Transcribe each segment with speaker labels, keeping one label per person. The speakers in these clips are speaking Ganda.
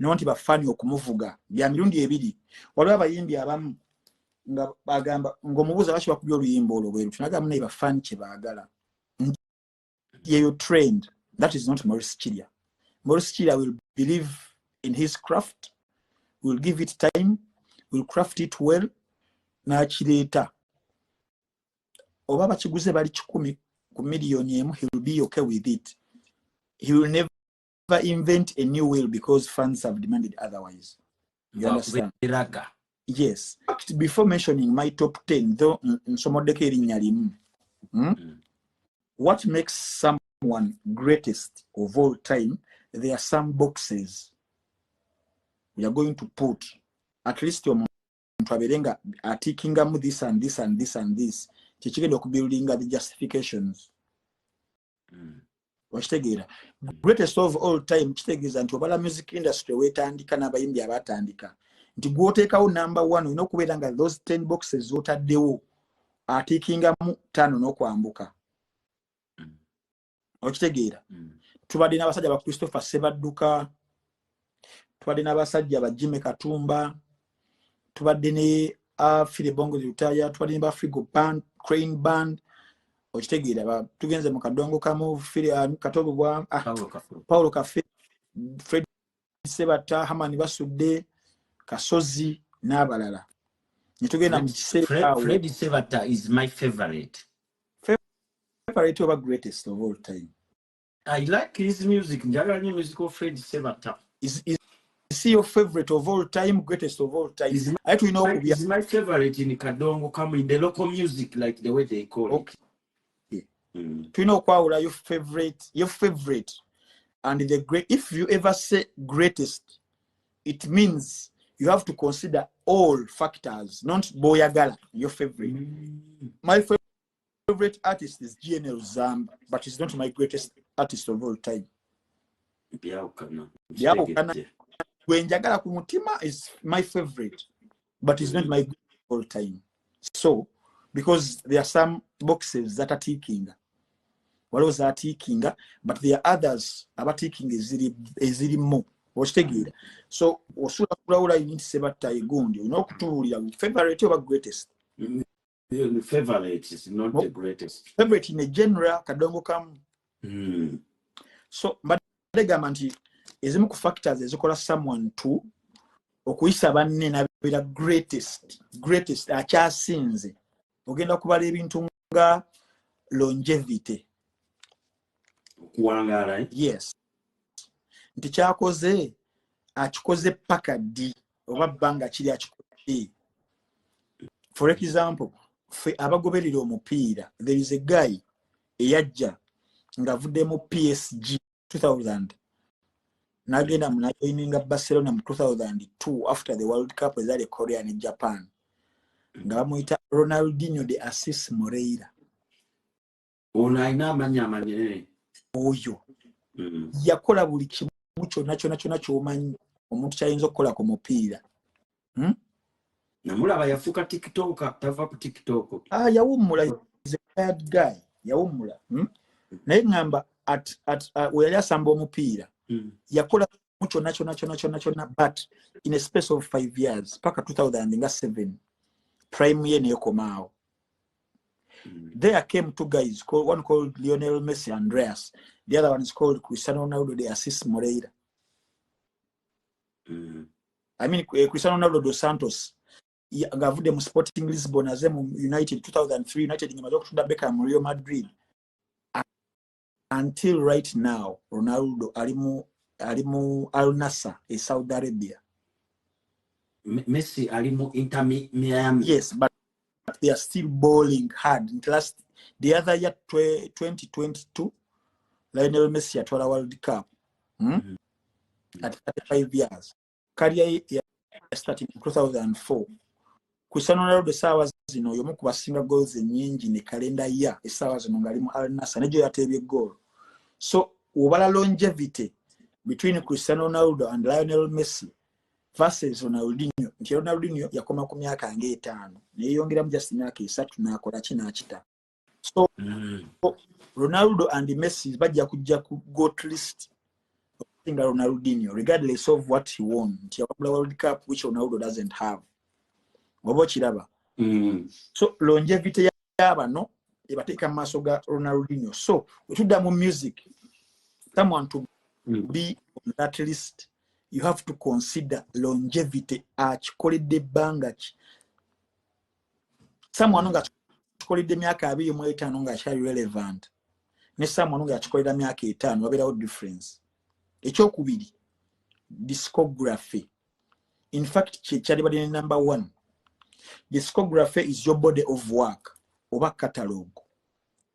Speaker 1: nonti bafani okumuvuga bya mirundi ebiri waliwo abayimbi abamu nga bagamba ngomubuza lwaki bakubye oluyimba olwo bweru tunagamba naye bafani kye baagala you're trained. That is not Maurice Chilia. Maurice Chilia will believe in his craft, will give it time, will craft it well. Na chileta. Obaba chiguze bali 10 ku million yemu, he will be okay with it. He will never invent a new will because fans have demanded otherwise. You understand? Yes. Before mentioning my top 10, though, what makes someone greatest of all time, there are some boxes we are going to put. At least your traveling taking this and this and this and this. Teaching building the justifications. Greatest of all time, is and to music industry, wait and can have India batandika. To go take out number 1, we know those 10 boxes what are they are taking a tano no kwambuka. Okitegera tubadde n'abasajja ba Christopher Sebadduka, tubadde n'abasajja ba Jimmy Katumba, tubadde ne Philip Bongo Lutaya, tubadde ne ba Frigo Band, Crane Band. Okitegera tugenze mu kadongo kamu Katobo bwa Paulo Cafe, Fred Sebata, Hamani Basudde, Kasozi n'abalala. Nitugenda mu kiseera
Speaker 2: Fred Sebata is my favorite.
Speaker 1: Favorite over greatest of all time.
Speaker 2: I like his music. Njagala music of Fred Sebata.
Speaker 1: Is he your favorite of all time, greatest of all time? He's
Speaker 2: my favorite in Kadongo, come in the local music, like the way they call it.
Speaker 1: Do you know what your favorite, and the great? If you ever say greatest, it means you have to consider all factors, not Boyagala, your favorite. My favorite artist is GNL Zamba, but he's not my greatest artist of all time. Wenjagala Kumutima is my favorite, but it's not my greatest of all time. So, because there are some boxes that are ticking, what was that ticking? But there are others about ticking is really more. So, Osura you need to say about Taigondi, you know, favorite or greatest.
Speaker 2: The favorite is not the greatest.
Speaker 1: Favorite in a general kadongo kam. So, but the government is a factors as you someone too. Okuyisa banne na bira greatest acha sinze. Ogenda kubala ebintu nga longevity.
Speaker 2: Kuwangala, right?
Speaker 1: Yes. Nti kyakoze akikoze paka di oba banga kiri akikoze. For example, abagoberera omupiira, there is a guy eyajja ngavudde mu PSG 2000 nagenda munajoininga Barcelona mu 2002 after the World Cup ezali Korea and Japan nga bamuyita Ronaldinho de Assis Moreira.
Speaker 2: Ono alina amanya
Speaker 1: oyo yakola buli kimu kyonna ky'omanyi omuntu kyayinza okukola ku mupiira.
Speaker 2: Namulaba yafuuka TikTok, tava ku TikTok.
Speaker 1: Yawummula, is a bad guy. Yawummula. Naye ngamba we yali asamba omupiira. Yakola kyonna, but in a space of 5 years, paka 2007, prime ye nekomao. There came 2 guys, one called Lionel Messi Andreas. The other one is called Cristiano Ronaldo de Assis Moreira. I mean, Cristiano Ronaldo dos Santos. Ngavude mu Sporting Lisbon as mu United 2003 United ngamaze okutunda Beckham mu Real Madrid. Until right now Ronaldo alimu Al Nassr in Saudi Arabia.
Speaker 2: Messi alimu Inter Miami.
Speaker 1: Yes, but they are still bowling hard. The other year 2022 Lionel Messi atwala World Cup. At 35 years. Career starting in 2004. Cristiano Ronaldo sawa zino yomu kubasinga goals nyingi ne kalenda ya sawa zino ngalimu Al Nassr nejo yatebye goal. So ubala longevity between Cristiano Ronaldo and Lionel Messi versus Ronaldinho. Nti Ronaldinho yakoma ku myaka nga 5 ne yongera mu just myaka 3 nakola kinakita. So Ronaldo and Messi bajja kujja ku GOAT list Ronaldinho, regardless of what he won, the World Cup, which Ronaldo doesn't have. So longevity no, take a masoga Ronaldinho. So to the music, someone to be on that list, you have to consider longevity. Call it the bangach. Someone who call it the miaka be relevant. Ne someone who call it the miaka etan, without difference. Echokubidi discography. In fact, chadibadi number 1. Discography is your body of work over catalog.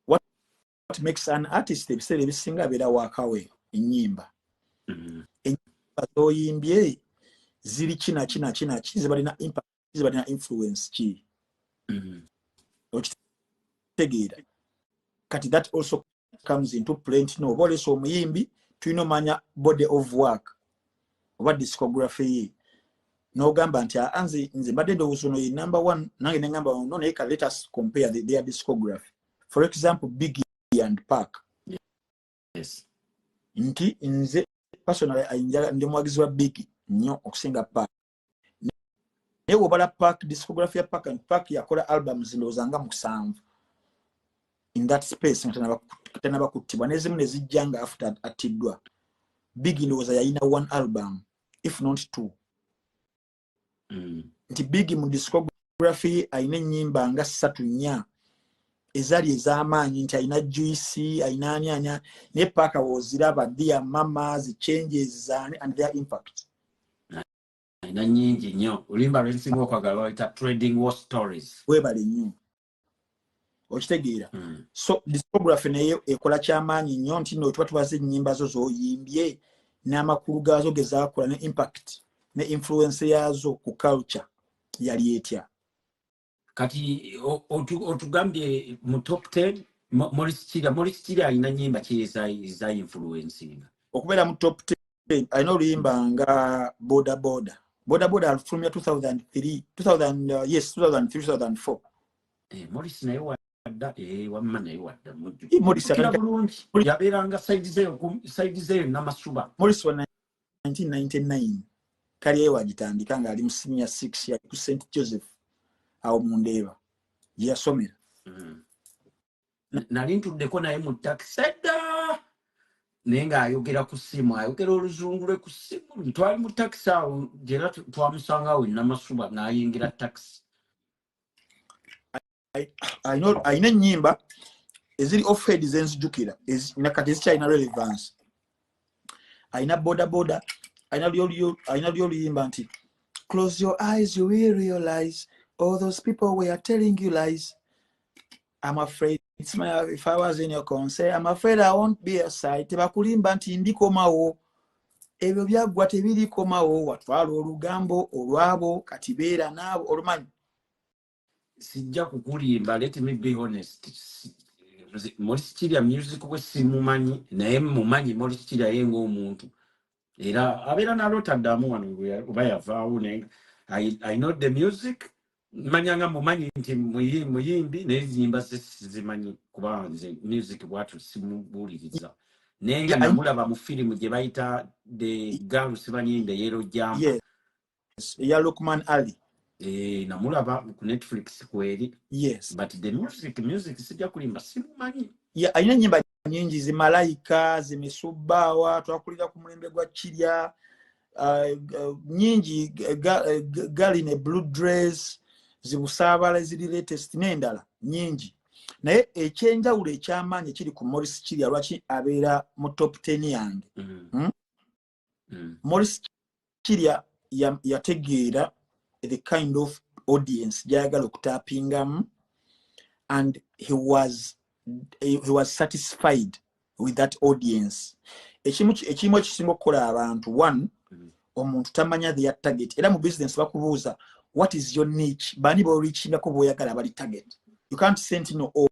Speaker 1: What makes an artist say they singer better work away in nyimba. So yimbye ziri china zibadi na impact zibadi na influence chi. Kati that also comes into play. No, what is so muyimbi tuino manya body of work. What discography? No gamba nti anzi nze badde ndowooza no number 1 nange ne ngamba no naye let us compare their discography. For example, Biggie and Pac.
Speaker 2: Yes.
Speaker 1: Nti nze personally ayinjala ndi mwagizi wa Biggie nnyo okusinga Pac. Naye wobala Pac discography ya Pac and Pac yakola albums ndowooza nga 7 in that space ntanaba kuttibwa nezimu ne zijjanga after atiddwa. Biggie ndowooza yalina 1 album if not 2. Nti Biggie mu discography ayina ennyimba nga 3-4 ezali ez'amaanyi nti ayina Juicy ayina anyanya ne Paka woziraba Dear Mama the changes and their impact
Speaker 2: ayina nyingi nnyo olimba lwensinga okwagala wayita trading war stories
Speaker 1: webale nnyo okitegeera. So discography naye ekola kyamaanyi nnyo nti no tuba tubaze ennyimba zo z'oyimbye n'amakulu gaazo ge zaakola ne impact ne influence yazo ku culture yali etya.
Speaker 2: Kati otugambye mu top 10 Morris Chira alina nyimba ki za influencing
Speaker 1: okubeera mu top 10 alina oluyimba nga boda boda from 2003 2004.
Speaker 2: Morris naye wadda wamma naye wadda
Speaker 1: Morris
Speaker 2: bulungi yabeeranga side zeyo n'amasuba.
Speaker 1: Morris wa 1999 kali ewa agitandika nga ali mu senior 6 ya ku St Joseph awo mundeeba yasomera.
Speaker 2: Nali ntuddeko naye mu taxi naye ng'ayogera ku ssimu ayogera oluzungu lwe ku ssimu twali mu taxi awo gyera twamusanga awo n'amasuba n'ayingira taxi.
Speaker 1: Ayina ennyimba eziri off-head zenzijukira nakati ezikyalina relevance. Ayina boda ayina lyoluyimba nti close your eyes you will realize all those people were telling you lies. I'm afraid if I was in your concert I'm afraid I won't be a sight. Tebakulimba nti ndikomawo ebyo byaggwa tebirikomawo watwala olugambo olwabo kati beera naabo olumanyi.
Speaker 2: Sijja kukulimba, let me be honest. Morris Chira music we simumanyi naye mumanyi Morris Chira ye ng'omuntu era abeera nalota ddamu wano oba yavaawo naye I know the music manyanga mumanyi nti muyimbi naye zimba zimanyi kuba nze music bwatu simubuuliriza naye nga namulaba mu firimu gye bayita the girl sibanyinde yero jam.
Speaker 1: Yes, ya Lukman Ali.
Speaker 2: Namulaba ku Netflix kweri.
Speaker 1: Yes.
Speaker 2: But the music sijja kulimba simumanyi.
Speaker 1: Ayina nyimba nyingi zimalayika zimisubbawa twakulira ku mulembe gwa Kirya nyingi gali ne blue dress zibusaabala ziri latest n'endala nyingi naye ekyenjawulo ekyamaanyi kiri ku Morris Chira lwaki abeera mu top 10 yange. Morris Chira yategeera the kind of audience gyayagala okutapingamu and he was satisfied with that audience. Ekimu ekisinga okukola abantu one omuntu tamanya their target era mu business bakubuuza what is your niche bani b'olichingako bw'oyagala bali target. You can't send all.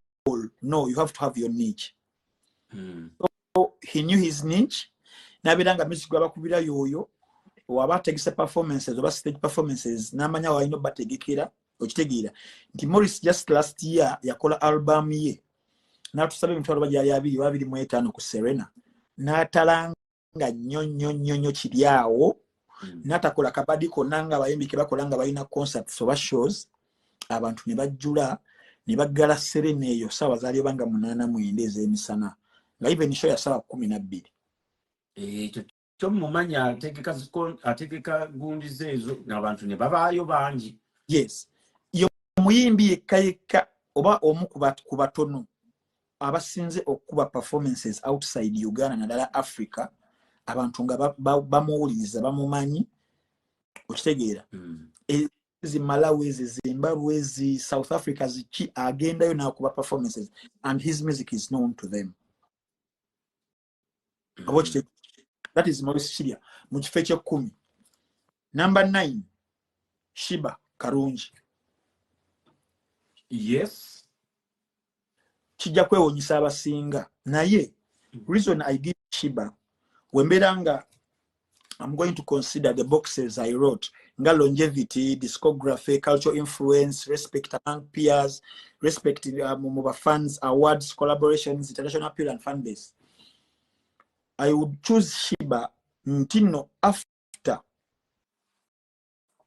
Speaker 1: No, you have to have your niche. So he knew his niche n'abeera music gwabakubira yoyo waba tegese performances oba stage performances n'amanya walina bategekera okitegeera nti Morris just last year yakola album ye n'atusaba emitwalo bajali 225 ku Serena n'atalanga nga nnyo kiri awo n'atakola kabadi konna nga abayimbi ke bakola nga balina concerts oba shows abantu ne bajjula ne baggala Serena eyo ssaawa zaali obanga 8:09 ez'emisana nga even show ya ssaawa 12.
Speaker 2: ekyo kyo mumanya ategeka gundi zeezo n'abantu ne babaayo bangi.
Speaker 1: Yes, yo muyimbi yekka oba omu ku batono abasinze okuba performances outside Uganda naddala Africa abantu nga bamuwuliriza bamumanyi okitegeera. Ezi Malawi, ezi Zimbabwe, ezi South Africa ziki agendayo n'akuba performances and his music is known to them. That is Maurice Chiria mu kifo ekye-10. Number 9, Shiba Karungi.
Speaker 2: Yes,
Speaker 1: kijja kwewuunyisa abasinga naye reason I give Shiba wembeera nga I'm going to consider the boxes I wrote nga longevity, discography, cultural influence, respect among peers, respect mu fans, awards, collaborations, international appeal and fan base. I would choose Shiba ntino after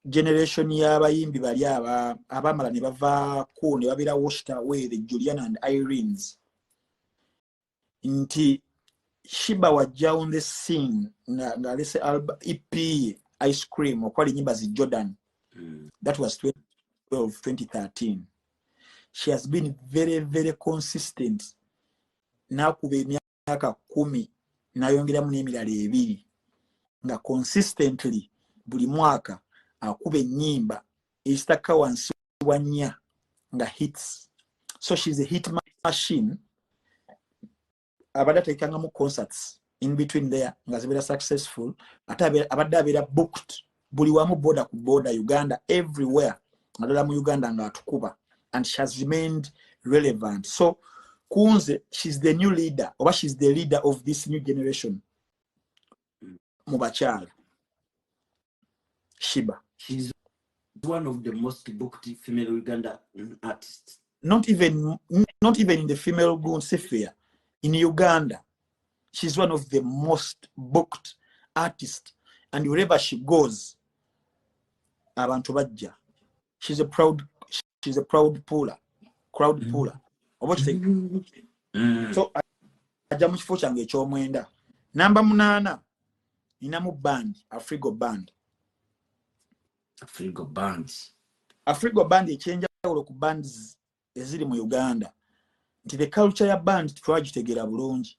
Speaker 1: generation y'abayimbi bali abamala ne bavaako ne babeera washed away, the Julian and Irenes. Nti Shiba wajja on the scene nga lese EP Ice Cream okwali nyimba zi Jordan. That was 2013. She has been very, very consistent. Nakuba emyaka 10 nayongeramu n'emirala 2 nga consistently buli mwaka akuba ennyimba ezitaka wansi wa 4 nga hits. So she's a hit machine. Abadde ateekangamu concerts in between there nga zibeera successful ate abadde abeera booked buli wamu border ku border Uganda everywhere naddala mu Uganda nga atukuba and she has remained relevant. So kunze she's the new leader oba she's the leader of this new generation mu bakyala. Shiba,
Speaker 2: she's one of the most booked female Uganda artists.
Speaker 1: Not even in the female goon sphere. In Uganda, she's one of the most booked artists, and wherever she goes, abantu bajja. She's a proud puller, crowd puller. So ajja mu kifo kyange eky'omwenda. Number 8, ninamu band, Afrigo Band. Afrigo Band ekyenjawulo ku bands eziri mu Uganda. Nti the culture ya band twagitegera bulungi.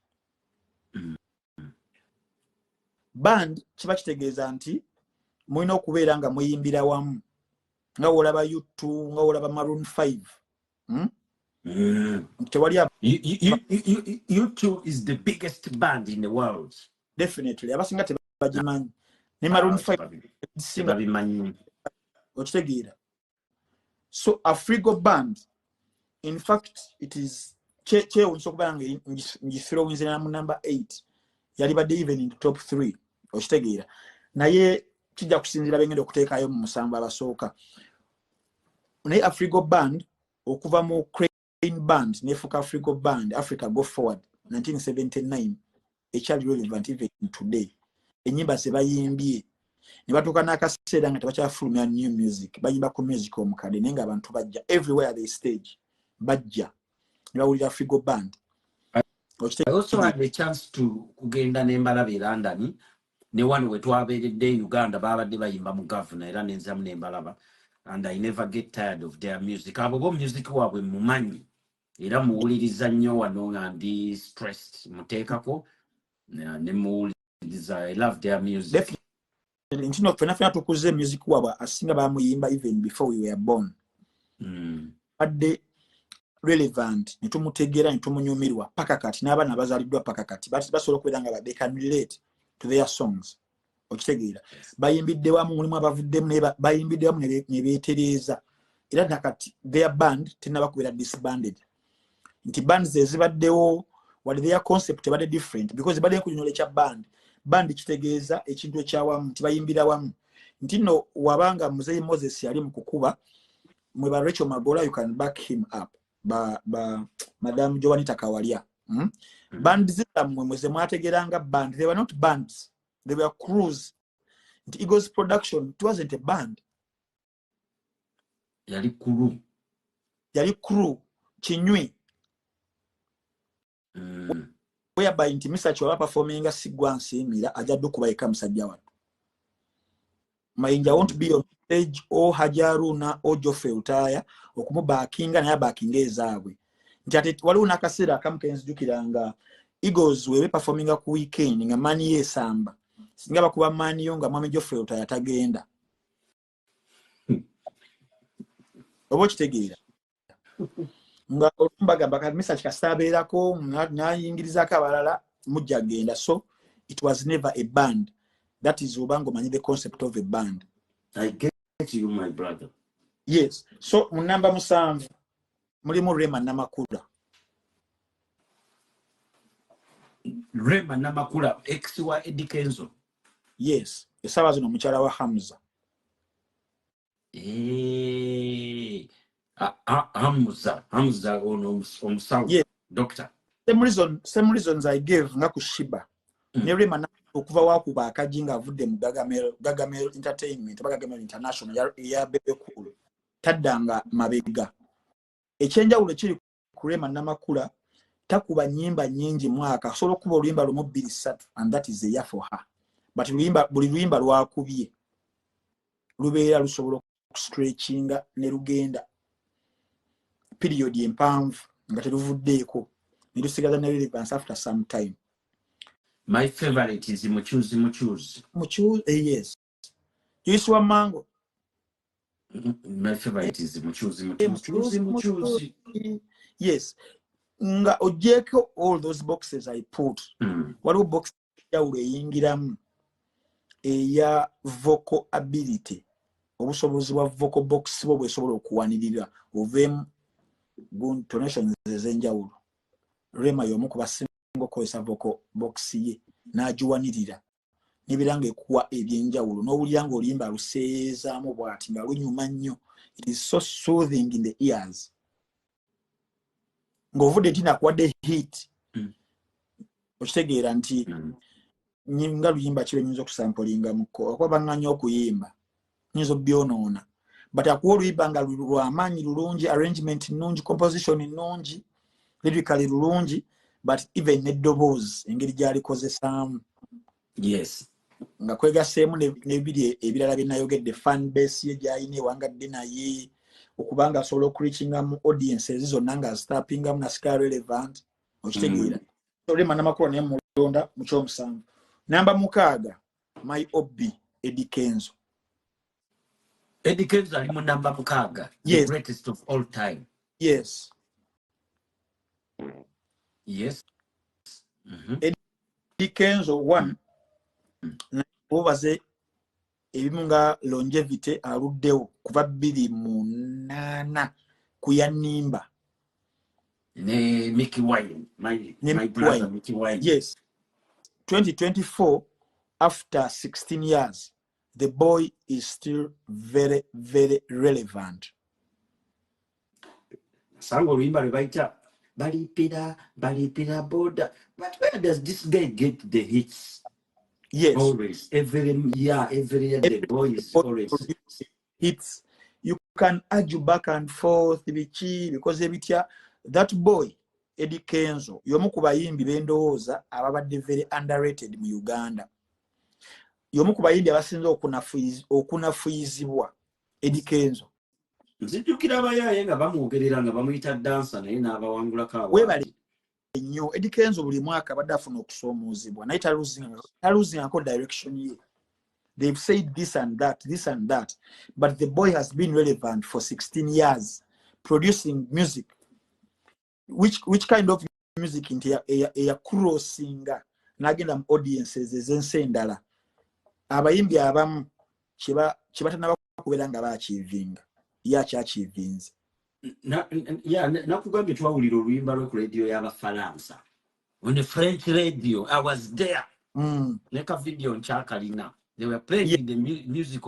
Speaker 1: Band kiba kitegeeza nti mulina okubeera nga muyimbira wamu nga wolaba U2 nga wolaba Maroon 5.
Speaker 2: U2 is the biggest band in the world.
Speaker 1: Definitely. Abasinga tebagimanyi. Ne Maroon 5 okitegeera. So Afrigo Band, in fact, it is kyewunyisa okubeera nga ngifirowinzira mu number 8 yali badde even in the top 3 okitegeera naye kijja kusinzira bengenda okuteekayo mu 7 abasooka. Naye Afrigo Band okuva mu Crane Band nefuuka Afrigo Band, Africa Go Forward 1979 ekyali relevant even today. Ennyimba ze bayimbye ne batuuka n'akaseera nga tebakyafulumya new music, bayimba ku music omukadde naye nga abantu bajja everywhere they stage bajja ne bawulira Afrigo Band.
Speaker 2: I also had the chance to kugenda n'embalaba e London ne wano we twabeeredde Uganda babadde bayimba mu Governor era nenzamu n'embalaba, and I never get tired of their music. Abo bo music waabwe mumanyi era muwuliriza nnyo wano nga ndi stressed muteekako ne muwuliriza. I love their music.
Speaker 1: Ntino fena tukuze music waabwe asinga bamuyimba even before we were born. Badde relevant ne tumutegeera ne tumunyumirwa paka kati n'abaana bazaaliddwa paka kati basobola okubeera nga they can relate to their songs okitegeera. Bayimbidde wamu mulimu abavuddemu bayimbidde wamu ne beetereeza era nakati their band tenabakubira disbanded. Nti bands ezibaddewo wali their concept ebadde different because badde kunyonyola ekya band kitegeeza ekintu ekyawamu nti bayimbira wamu. Nti no wabanga Muzeeyi Moses yali mu kukuba mwe ba Rachel Magola, you can back him up. Madam Joanita Kawalia Band zitamwe mweze mwategeranga band. They were not bands. They were crews. The Eagles production, it wasn't a band.
Speaker 2: Yali crew.
Speaker 1: Yali crew. Chinywi. Whereby nti Mr. Chwa performing sigwa nsimira ajaddu kubayika musajja watu. Mayinja won't be on stage or Hajaruna or Joffrey Utaya okumubakinga naye abakinga ezaabwe. Nti ate waliwo n'akaseera akamu kenzijukiranga Eagles webe performinga ku weekend nga mani yesamba. Singa bakuba mani yo nga mwami Joffrey Utaya tagenda. Obo kitegeera. Nga olumbaga Mr. Chikasabeerako n'ayingirizako abalala mujja genda. So it was never a band. That is Ubango mani the concept of a band.
Speaker 2: I get you, my brother.
Speaker 1: Yes. So munamba musanvu mulimu Rema Namakula.
Speaker 2: Rema Namakula ex wa Eddie Kenzo.
Speaker 1: Yes. Esabazo no mukyala wa Hamza.
Speaker 2: Hamza ono omusawo.
Speaker 1: Yes.
Speaker 2: Doctor.
Speaker 1: Same reasons I gave nga ku Shiba. Ne Rema okuva wakuba akajinga avudde mu Gagamel Entertainment Gagamel International ya Bebe Cool taddanga mabega. Ekyenjawulo kiri ku Rema Namakula takuba nyimba nyingi mwaka solo kuba oluyimba lumu 2-3 and that is the year for her. But buli luyimba lwakubye lubeera lusobola stretchinga ne lugenda period empanvu nga teruvuddeeko ne lusigaza ne relevance after some time.
Speaker 2: My favorite is Muchuzi.
Speaker 1: Muchuzi, yes. Joshua Mango.
Speaker 2: My favorite is Muchuzi.
Speaker 1: Yes. Nga ojeko all those boxes I put. Waliwo box ya uleyingiramu eya vocal ability. Obusobozi bwa vocal box bwo bwesobola okuwanirira ovemu tonation ezenjawulo. Rema y'omu ku basinga okozesa vocal box ye n'agiwanirira n'ebiranga ekuwa ebyenjawulo n'owulira ng'oluyimba luseezaamu bw'ati nga lunyuma nnyo. It is so soothing in the ears. Ng'ovudde nti nakuwadde hit okitegeera nti nga luyimba kibe nyinza okusampulinga muko okuba baŋŋanya okuyimba nyinza obbyonoona but akuwa oluyimba nga lwamaanyi lulungi, arrangement nnungi, composition nnungi, lyrically lulungi, but even neddoboozi engeri gy'alikozesaamu.
Speaker 2: Yes.
Speaker 1: Nga kwegaseemu n'ebiri ebirala bye nayogedde fan base ye gy'ayina ewangadde naye okubanga asobola okureachinga mu audiences zonna nga azitappingamu nasika relevant okitegeera. Rema Namakula naye mulonda mu kyomusanvu. Namba 6 My Obi Eddie Kenzo.
Speaker 2: Eddie Kenzo ali mu namba 6.
Speaker 1: Yes.
Speaker 2: The greatest of all time.
Speaker 1: Yes.
Speaker 2: Yes.
Speaker 1: Eddie Kenzo 1 obaze ebimu nga longevity aluddewo kuva 2008 ku yanimba
Speaker 2: ne Mickey Wine, my brother Mickey Wine.
Speaker 1: Yes. 2024 after 16 years the boy is still very very relevant.
Speaker 2: Sango limba lebaita balipira border. But where does this guy get the hits?
Speaker 1: Yes.
Speaker 2: Always. Every year the boy is always
Speaker 1: hits. You can argue back and forth because that boy Eddie Kenzo yomu ku bayimbi bendowooza ababadde very underrated mu Uganda. Yomu ku bayimbi abasinza okunafuyizibwa Eddie Kenzo.
Speaker 2: Nzijukira abayaye nga bamwogerera nga bamuyita dansa naye n'abawangulako abo.
Speaker 1: Webale nnyo Eddie Kenzo buli mwaka abadde afuna okusoomoozebwa naye taluzingako direction ye. They've said this and that, but the boy has been relevant for 16 years, producing music. Which kind of music into a crossinger nagenda audiences ezensendala abayimbi abamu kibatanaba kubeera nga baachivinga yakyachivinze
Speaker 2: nakugambye twawulira oluyimba lwe ku radio y'Abafalansa on the French radio. I was there. Neka video nchakalina. They were playing the music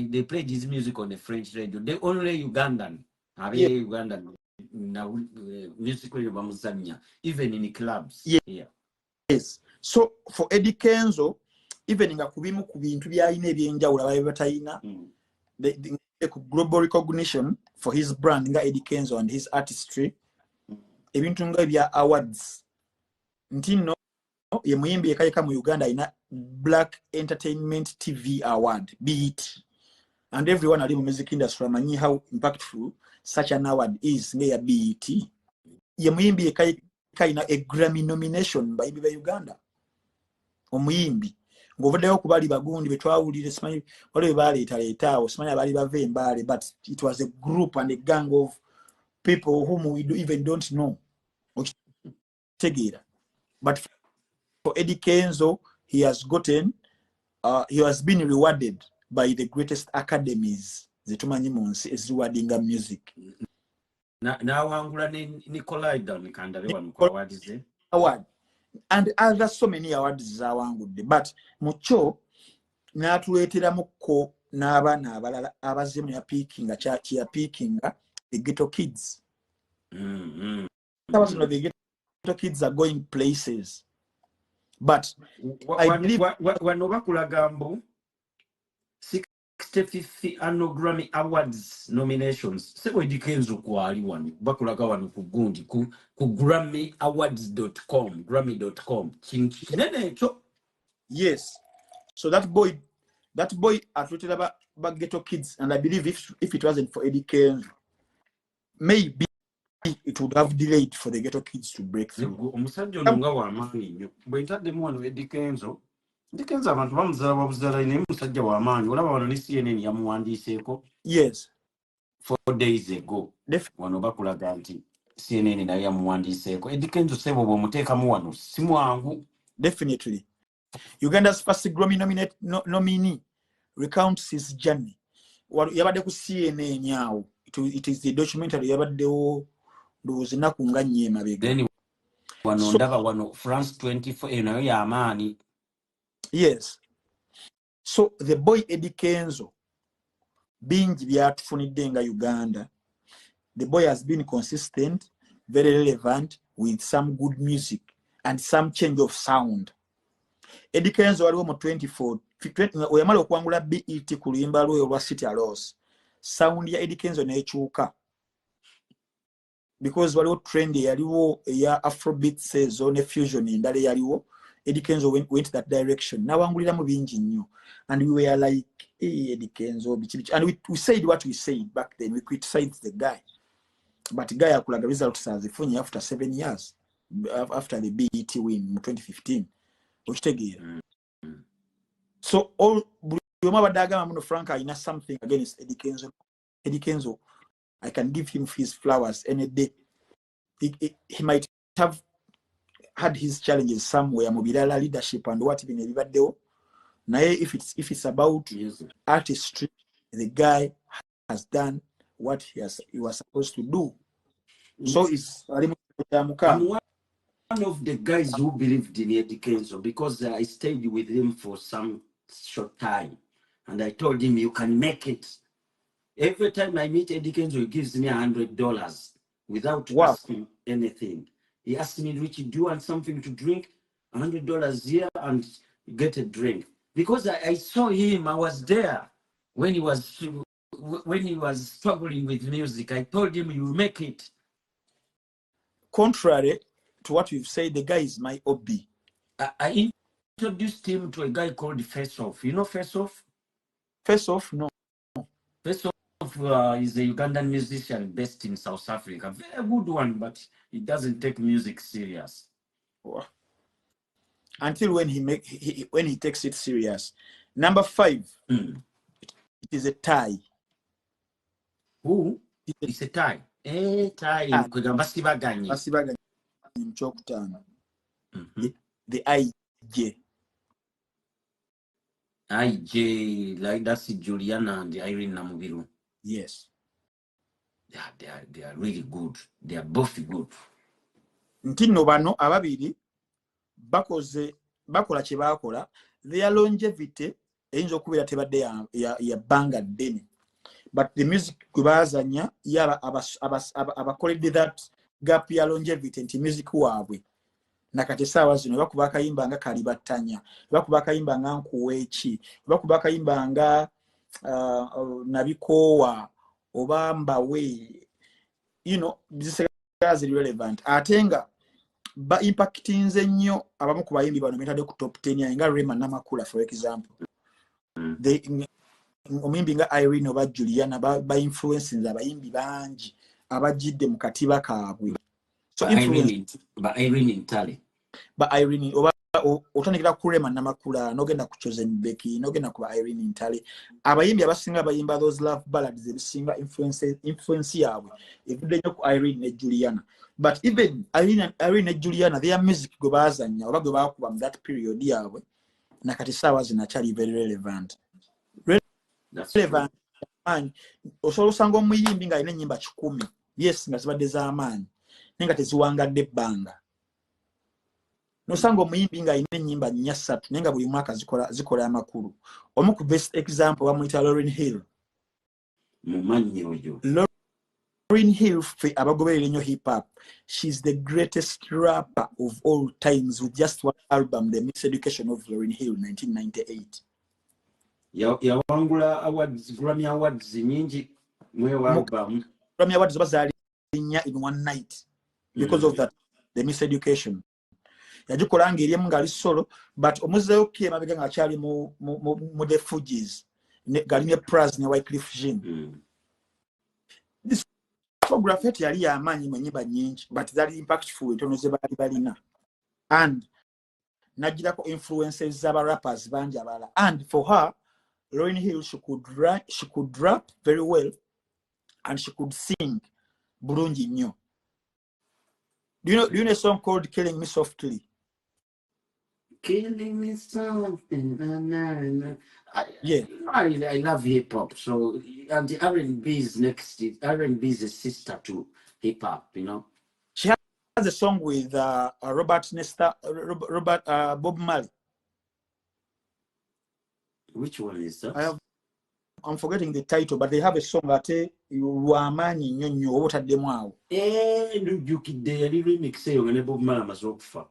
Speaker 2: they played his music on the French radio. The only Ugandan. Ugandan. music radio bamuzanya even in clubs.
Speaker 1: Yes. So for Eddie Kenzo, even nga kubimu ku bintu byalina ebyenjawulo abaye batayina, the global recognition for his brand nga Eddie Kenzo and his artistry, ebintu nga bya awards. Ntino ye muyimbi ekayeka mu Uganda ina Black Entertainment TV Award, BET. And everyone ali mu music industry amanyi how impactful such an award is ngeya BET. Ye muyimbi ekayeka ina a Grammy nomination by Uganda. Omuyimbi ngovedeyo kubali bagundi betwawulire simanyi wale baleeta awo simanyi abali bave embale, but it was a group and a gang of people whom we even don't know. But for Eddie Kenzo, he has been rewarded by the greatest academies zetumanyi mu nsi eziwadinga music.
Speaker 2: Na wangula ni Nikolai Down kandale wanu kwa awards ze.
Speaker 1: Award. And other so many awards zawangudde, but mucho natuletera muko n'abaana abalala abazimu ya peaking chachi ya peaking the ghetto kids. The ghetto kids are going places, but I believe
Speaker 2: wano bakulagambo 65th annual Grammy Awards nominations. Sebo Eddie Kenzo kwali wano bakulaga wano ku gundi ku GrammyAwards.com, Grammy.com. Kinene cho.
Speaker 1: Yes. So that boy atletera ba ghetto kids, and I believe if it wasn't for Eddie Kenzo, maybe it would have delayed for the ghetto kids to break through.
Speaker 2: Omusajja ono nga w'amaanyi nnyo. Bwe ntaddemu wano Eddie Kenzo abantu bamuzala babuzala naye musajja w'amaanyi. Olaba wano ne CNN yamuwandiiseeko.
Speaker 1: Yes.
Speaker 2: 4 days ago. Wano bakulaga nti CNN naye yamuwandiiseeko. Eddie Kenzo sebo bw'omuteekamu wano si mwangu.
Speaker 1: Definitely. Uganda's first Grammy nominee recounts his journey. Yabadde ku CNN yawo. It is the documentary yabaddewo ndowooza ennaku nga nnyo emabega.
Speaker 2: Then wano ndaba wano France 24 nayo y'amaanyi.
Speaker 1: Yes. So the boy Eddie Kenzo bingi byatufunidde nga Uganda. The boy has been consistent, very relevant, with some good music and some change of sound. Eddie Kenzo waliwo mu 24 oyamala okuwangula BET ku luyimba lwe olwa City Alos. Sound ya Eddie Kenzo nekyuka. Because waliwo trend yaliwo ya Afrobeat sezo ne fusion endala yaliwo. Eddie Kenzo went that direction. Nawangulira mu bingi nnyo. And we were like, hey, Eddie Kenzo, bichi. And we said what we said back then. We criticized the guy. But the guy akulaga results azifunye after 7 years. After the BET win in 2015. So all Frank, I know something against Eddie Kenzo. Eddie Kenzo, I can give him his flowers any day. He might have had his challenges somewhere, Mobilala leadership and what even everybody. Now, if it's about artistry, the guy has done what he was supposed to do. So it's
Speaker 2: one of the guys who believed in Eddie Kenzo because I stayed with him for some short time, and I told him you can make it. Every time I meet Eddie Kenzo, he gives me $100 without asking anything. He asked me, Richie, do you want something to drink? $100 here and get a drink. Because I saw him, I was there when he was struggling with music. I told him, you make it.
Speaker 1: Contrary to what you've said, the guy is my hobby.
Speaker 2: I introduced him to a guy called Face Off. You know Face Off?
Speaker 1: Face Off? No.
Speaker 2: Face Off is a Ugandan musician based in South Africa. Very good one, but he doesn't take music serious.
Speaker 1: Wow. Until when he takes it serious. Number 5. It is a tie.
Speaker 2: Who? It's a tie. Tie.
Speaker 1: Basibaganye mchokutano. The IJ.
Speaker 2: IJ, like that's Juliana and Irene Namubiru.
Speaker 1: Yes.
Speaker 2: They are really good. They are both good.
Speaker 1: Ntino bano ababiri bakola kye bakola, their longevity eyinza okubeera tebadde ya banga ddene, but the music kubazanya yaba abakoledde that gap ya longevity nti music waabwe nakati sawa zino bakuba akayimba nga kalibatanya bakuba akayimba nga nkuweeki bakuba akayimba nga nabikowa obamba we this is relevant atenga ba impactinze nnyo abamu ku bayimbi bano metade ku top 10 nga Rema Namakula for example omuyimbi nga Irene oba Juliana ba influences abayimbi bangi abajidde mu katiba kaabwe so influence
Speaker 2: ba Irene Ntale
Speaker 1: ba Irene oba otandikira ku Rema Namakula nogenda ku Chosen Becky nogenda ku Irene Ntale abayimbi abasinga bayimba those love ballads ebisinga influence yaabwe evudde nnyo ku Irene ne Juliana. But even Irene and Juliana, their music go bazanya oba go bakuba mu that period yaabwe nakati sawa zinachali very relevant. Relevant man osobola osanga omuyimbi nga alina ennyimba 10 yes nga zibadde z'amaanyi naye nga teziwangadde ebbanga nosanga omuyimbi nga alina ennyimba 3 naye nga buli mwaka zikola amakulu. Omu ku best example bamuyita Lauryn Hill.
Speaker 2: mumanyi oyo
Speaker 1: Lauryn Hill abagoberera nnyo hip hop, she's the greatest rapper of all times with just one album, The Miseducation of Lauryn Hill, 1998.
Speaker 2: yawangula awards, Grammy Awards nyingi mu album.
Speaker 1: Grammy Awards bazaali in one night because of that, The Miseducation. Yagikola ngeri emu ngali solo, but omuzeeyo ke mabega nga akyali mu The Fugees gali ne Pras ne Wycliffe Jean. This photography yali yamanyi mu nyimba nyingi but zali impactful etono ze bali balina, and najirako influences z'aba rappers bangi abala. And for her, Lauryn Hill, she could rap very well and she could sing bulungi nnyo. Do you know a song called Killing Me Softly?
Speaker 2: Killing me something.
Speaker 1: Yeah.
Speaker 2: I love hip hop. So, and the R&B is next. R&B is a sister to hip hop, you know.
Speaker 1: She has a song with Bob Marley.
Speaker 2: Which one is that?
Speaker 1: I'm forgetting the title, but they have a song that Ruamani Nyonyo otaddemu awo.
Speaker 2: Ndujukidde yali remix eyo ne Bob Marley amaze okufa.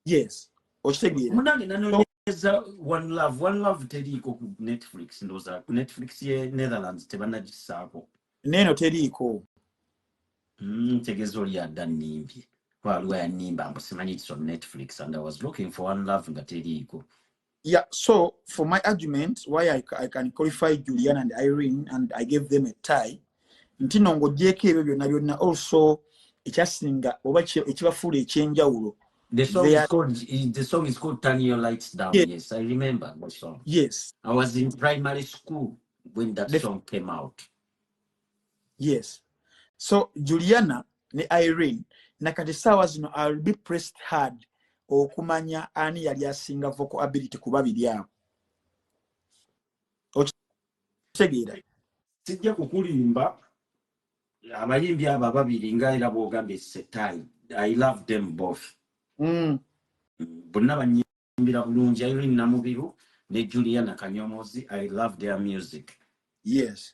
Speaker 1: Yes. Okitegeera.
Speaker 2: Munange nanonyeza One Love teriiko ku Netflix, ndoza ku Netflix ye Netherlands tebanagisaako.
Speaker 1: Neno teriiko.
Speaker 2: Tegeeza oli adda nnimbye. Waliwo yanimba mbu simanyi it's on Netflix, and I was looking for One Love nga teriiko.
Speaker 1: Yeah, so for my argument, why I can qualify Juliana and Irene and I gave them a tie, ntino ngojeko ebyo byonna also ekyasinga oba ekibafuula ekyenjawulo.
Speaker 2: The song is called Turn Your Lights Down. Yes, I remember that song.
Speaker 1: Yes.
Speaker 2: I was in primary school when that song came out.
Speaker 1: Yes. So Juliana ne Irene nakati sawa zino I'll be pressed hard okumanya ani yali asinga vocal ability kuba biri awo. Okitegeera.
Speaker 2: Sijja kukulimba abayimbi abo ababiri nga era bw'ogambye setayi. I love them both. Bonna banyimbira bulungi. Irene Namubiru ne Juliana Kanyomozi, I love their music.
Speaker 1: Yes.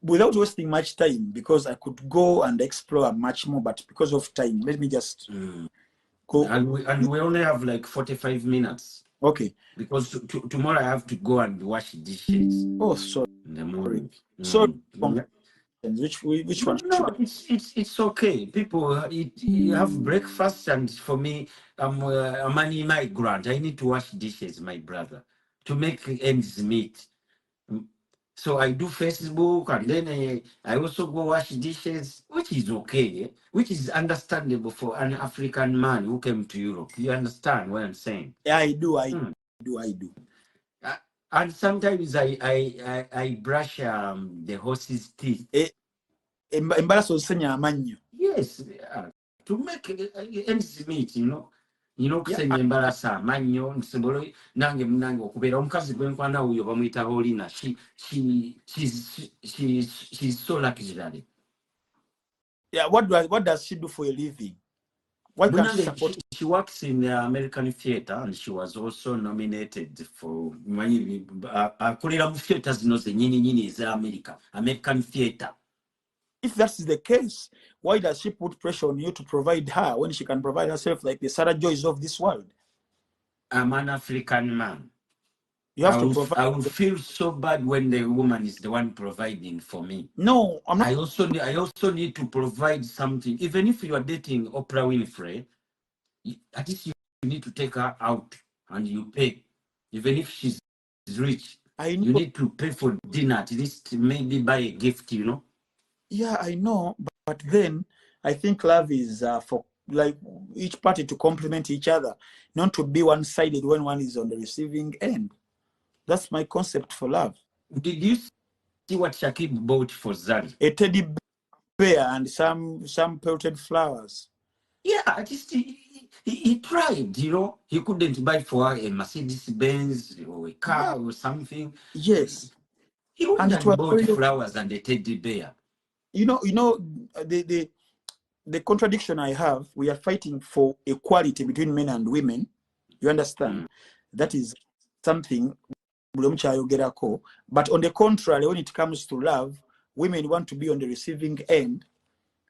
Speaker 1: Without wasting much time, because I could go and explore much more, but because of time, let me just go.
Speaker 2: And we only have like 45 minutes.
Speaker 1: Okay.
Speaker 2: Because tomorrow I have to go and wash dishes.
Speaker 1: Oh, sorry.
Speaker 2: In the morning.
Speaker 1: So, which one?
Speaker 2: No, it's okay. People have breakfast, and for me, I'm a money migrant. I need to wash dishes, my brother, to make ends meet. So I do Facebook, and then I also go wash dishes, which is okay, which is understandable for an African man who came to Europe. You understand what I'm saying?
Speaker 1: Yeah, I do.
Speaker 2: And sometimes I brush the horse's teeth. Yes, to make ends meet, you know. Kusenya embalasa amanyo nsobolo nange munange okubeera omukazi gwenkwana uyo bamuyita Olina. She's so luxury.
Speaker 1: Yeah, what does she do for a living? Why can't she support?
Speaker 2: She works in the American theater, and she was also nominated for theaters American theater.
Speaker 1: If that's the case, why does she put pressure on you to provide her when she can provide herself like the Sarah Joys of this world?
Speaker 2: I'm an African man.
Speaker 1: You have to provide.
Speaker 2: I will feel so bad when the woman is the one providing for me.
Speaker 1: No, I'm not.
Speaker 2: I also need to provide something. Even if you are dating Oprah Winfrey, at least you need to take her out and you pay. Even if she's rich, you need to pay for dinner, at least maybe buy a gift, you know?
Speaker 1: Yeah, I know. But then I think love is for like each party to complement each other, not to be one-sided when one is on the receiving end. That's my concept for love.
Speaker 2: Did you see what Shakib bought for Zari?
Speaker 1: A teddy bear and some pelted flowers.
Speaker 2: Yeah, at least he tried, you know. He couldn't buy for her a Mercedes-Benz or a car or something.
Speaker 1: Yes.
Speaker 2: He went and bought flowers and a teddy bear.
Speaker 1: You know, the contradiction I have, we are fighting for equality between men and women. You understand? That is something. But on the contrary, when it comes to love, women want to be on the receiving end,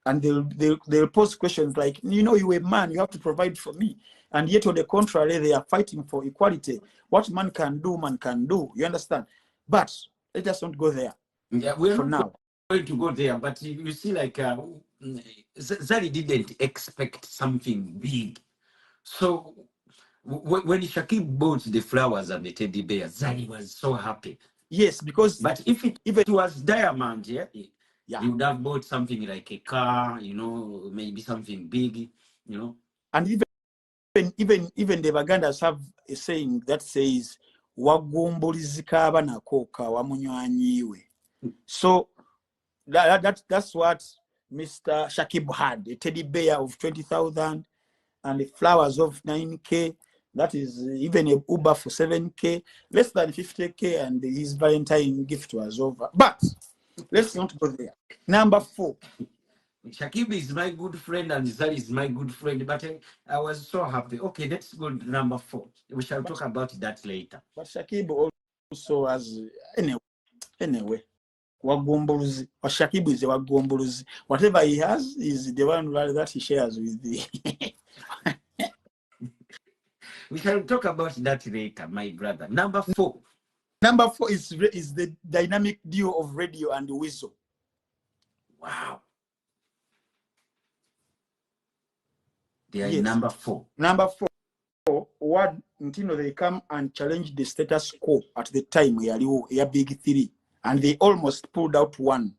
Speaker 1: and they'll pose questions like, you know, you're a man, you have to provide for me. And yet on the contrary, they are fighting for equality. What man can do. You understand? But let us not go there.
Speaker 2: Yeah, we're not going to go there. But you see, like Zari didn't expect something big. So when Shakib bought the flowers and the teddy bear, Zari was so happy.
Speaker 1: Yes, because
Speaker 2: but if it was Diamond, he would have bought something like a car, you know, maybe something big, you know.
Speaker 1: And even the Bagandas have a saying that says, "Wagumbolizika abanako kawamunywanyiwe." So that's what Mr. Shakib had, a teddy bear of 20,000 and the flowers of 9K. That is even a Uber for 7K, less than 50K, and his Valentine gift was over. But let's not go there. Number 4.
Speaker 2: Shakib is my good friend and Zari is my good friend, but I was so happy. Okay, let's go to number 4. We shall talk about that later.
Speaker 1: But Shakib also has, anyway, Wagumbuluzi. Or Shakib is a Wagumbuluzi. Whatever he has is the one that he shares with the.
Speaker 2: We shall talk about that later, my brother. Number 4.
Speaker 1: Number 4 is the dynamic duo of Radio and Weasel.
Speaker 2: Wow. They are number 4.
Speaker 1: Number 4, one, they come and challenge the status quo at the time we are big 3, and they almost pulled out one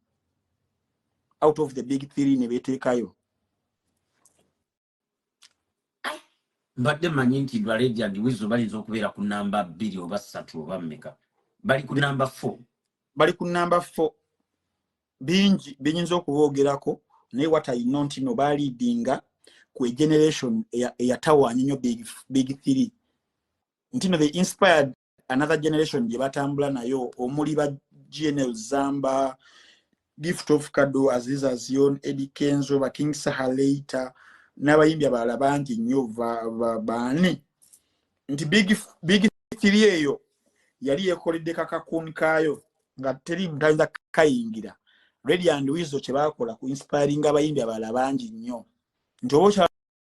Speaker 1: out of the big 3 in Nebetekayo.
Speaker 2: But the maniti Radio and Weasel bali okubeera ku number 2 oba 3 oba mmeka. Bali ku number 4.
Speaker 1: Bali ku number 4. Bingi binyinza okuboogerako naye what I know ntino baleadinga ku generation eyatawaanya nnyo big 3. Ntino they inspired another generation gye batambula nayo, omuli ba GNL Zamba, Gift of Kado, Aziza Zion, Eddie Kenzo, ba King Sahaleita, n'abayimbi abalala bangi nnyo baani. Nti big 3 eyo yali yekoledde kakakuni kaayo nga teri mutayinza kayingira. Radio and Weasel kye bakola ku inspiring abayimbi abalala bangi nnyo. Nti oba okyala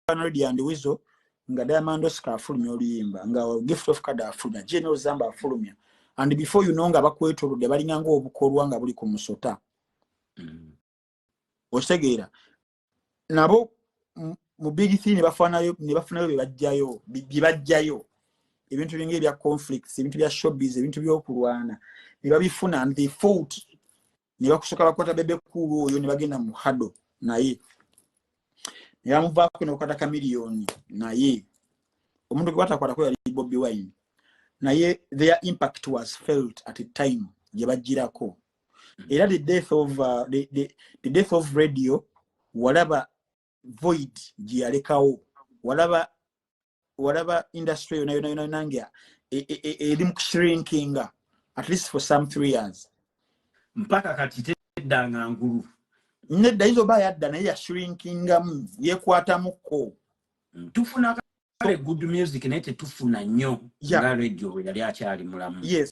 Speaker 1: Radio and Weasel nga Diamond Oscar afulumya oluyimba, nga Gift of Kado afulumya, General Zamba afulumya, and before you know nga bakwetolodde balinga ng'obukolwa nga buli ku musota. Otegeera nabo mu big 3 ne bafunayo bye bajjayo ebintu bingi ebya conflicts, ebintu bya showbiz, ebintu by'okulwana ne babifuna, and they fought. Ne bakusoka bakwata bebe kulu oyo ne bagenda mu hado naye ne bamuvaako n'okwata kamiliyoni naye omuntu gwe batakwatako yali Bobby Wine naye their impact was felt at a time gye bajjirako. Era the death of radio walaba void gye yalekawo, walaba industry yona nange eri mu shrinking at least for some 3 years.
Speaker 2: Mpaka kati teddanga ngulu.
Speaker 1: Nedda izo ba yadda naye ya shrinkingamu yekwatamuko.
Speaker 2: Tufuna kale good music nete tufuna nnyo
Speaker 1: Yeah.
Speaker 2: nga radio bwe yali akyali mulamu.
Speaker 1: Yes.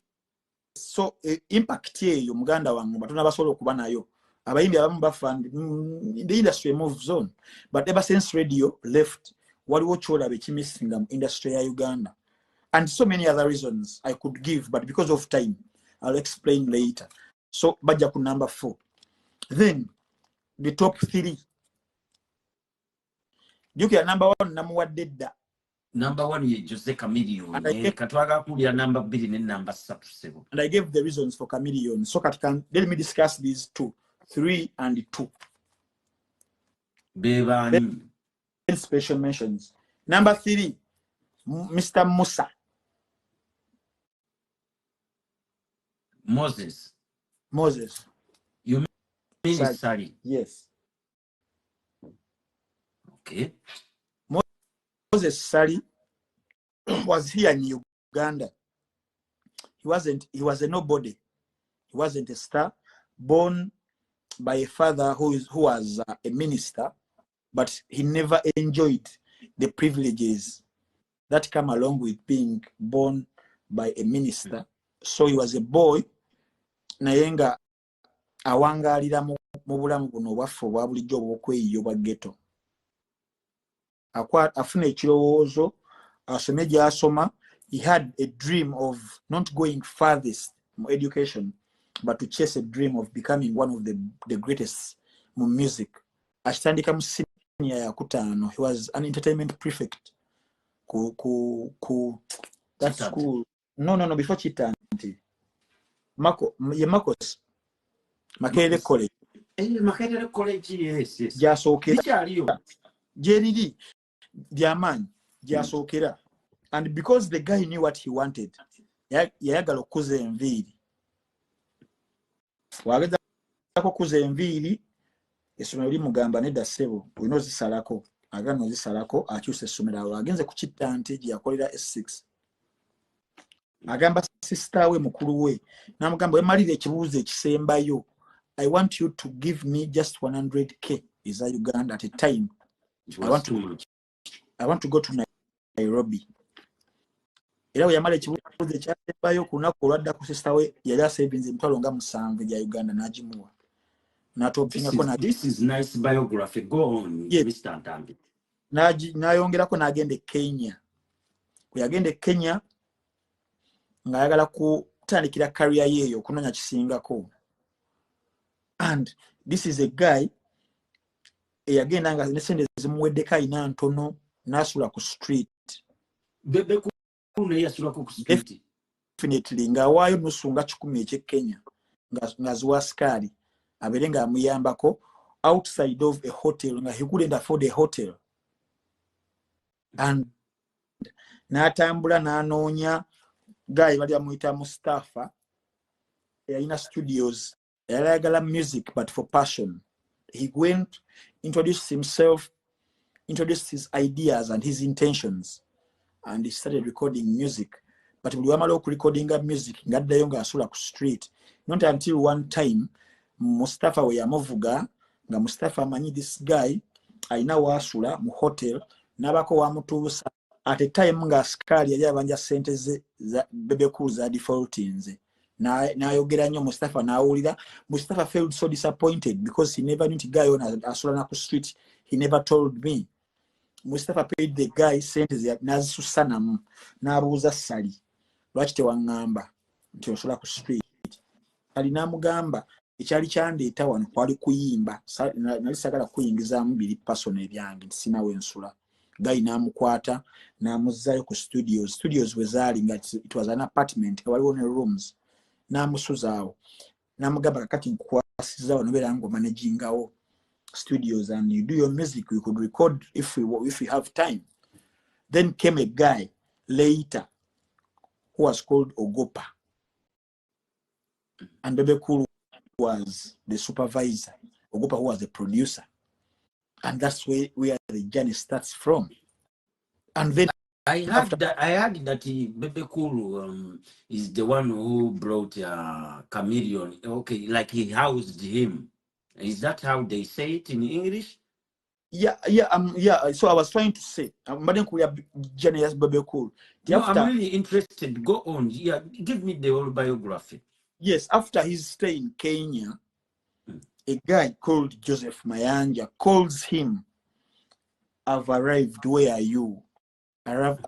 Speaker 1: So impact eyo muganda wange batuna basobola okuba nayo. Abayimbi abamu bafund the industry moves on, but ever since radio left, waliwo kyola bekimissinga mu industry ya Uganda, and so many other reasons I could give, but because of time I'll explain later. So baja ku number 4. Then the top 3. Jukia number 1 namuwadde dda.
Speaker 2: Number 1 ye Jose Chameleon. Katwaga kulya number 2 ne number 3.
Speaker 1: And I gave the reasons for Chameleon. So let me discuss these 2, 3 and 2.
Speaker 2: Bebani.
Speaker 1: Special mentions. Number 3, Mr. Musa.
Speaker 2: Moses.
Speaker 1: You
Speaker 2: mean Sally?
Speaker 1: Yes.
Speaker 2: Okay.
Speaker 1: Moses Sally was here in Uganda. He was a nobody. He wasn't a star. Born by a father who was a minister, but he never enjoyed the privileges that come along with being born by a minister. So he was a boy nayenga awangalira mu bulamu buno bwaffe obwa bulijjo obw'okweyiyo bwa ghetto. Afuna ekirowoozo asome gy'asoma. He had a dream of not going farthest in education, but to chase a dream of becoming one of the greatest in music. Akitandika mu senior ya kutaano. He was an entertainment prefect that school. No, before Chitanti. Marcos. Makerere College.
Speaker 2: Makerere College, yes.
Speaker 1: Jasookera. Jeriri. Diamond. Jasookera. And because the guy knew what he wanted, yayagala okuza enviiri. Wageza okuza enviiri, essomero limugamba nedda ssebo, olina ozisalako. Agana ozisalako, akyusa essomero awo. Agenze ku Chitanti gye yakolera S6. Agamba sister we mukulu we. Namugamba wemalire ekibuuzo ekisembayo. I want you to give me just 100K is Uganda at a time. I want to go to Nairobi. Era we yamala ekibuuzo ekyasembayo ku lunaku olwadda ku sister we yali asevinze emitwalo nga 7 gya Uganda n'agimuwa.
Speaker 2: This is nice biography. Go on, yes. Mr. Ntambi.
Speaker 1: N'ayongerako n'agenda e Kenya. Bwe yagenda e Kenya ng'ayagala kutandikira career yeeyo okunoonya kisingako. And this is a guy eyagenda nga nesente zimuweddeko ayina ntono n'asula ku street.
Speaker 2: Bebe kune yasula ku street.
Speaker 1: Definitely ng'awaayo nusu nga 10 eky'e Kenya nga ziwa sikaali abeere ng'amuyambako outside of a hotel nga he couldn't afford a hotel. And n'atambula n'anoonya guy bali amuyita Mustafa yalina studios yayagala music but for passion. He went, introduced himself, introduced his ideas and his intentions, and he started recording music. But buli wamala okurecordinga music ngaddayo ng'asula ku street. Not until one time Mustafa we yamuvuga nga Mustafa amanyi this guy alina waasula mu hotel n'abako wamutuusa at a time nga sikaali yali abanja sente ze Bebe Cool za defaultinze. N'ayogera nnyo Mustafa n'awulira. Mustafa felt so disappointed because he never knew the guy on asula na ku street. He never told me. Mustafa paid the guy sente n'azisussa namu n'abuuza Sali lwaki tewaŋŋamba nti osula ku street. Sali n'amugamba ekyali kyandeeta wano kwali kuyimba. Nali sagala kuyingizaamu biri personal ebyange nti sinawe nsula. Guy n'amukwata n'amuzzayo ku studios we zaali nga it was an apartment nga waliwo ne rooms. N'amusuzaawo n'amugamba kakati nkukwasizaawo nobeera ng'omanagingawo studios and you do your music, we could record if we have time. Then came a guy later who was called Ogopa, and Bebe Cool was the supervisor. Ogopa who was the producer, and that's where the journey starts from. And then
Speaker 2: I heard that Bebe Cool is the one who brought Chameleon. Okay, like he housed him. Is that how they say it in English?
Speaker 1: Yeah. So I was trying to say, Genius Bebe Cool.
Speaker 2: No, I'm really interested. Go on. Yeah, give me the whole biography.
Speaker 1: Yes, after his stay in Kenya, a guy called Joseph Mayanja calls him, "I've arrived. Where are you?" I've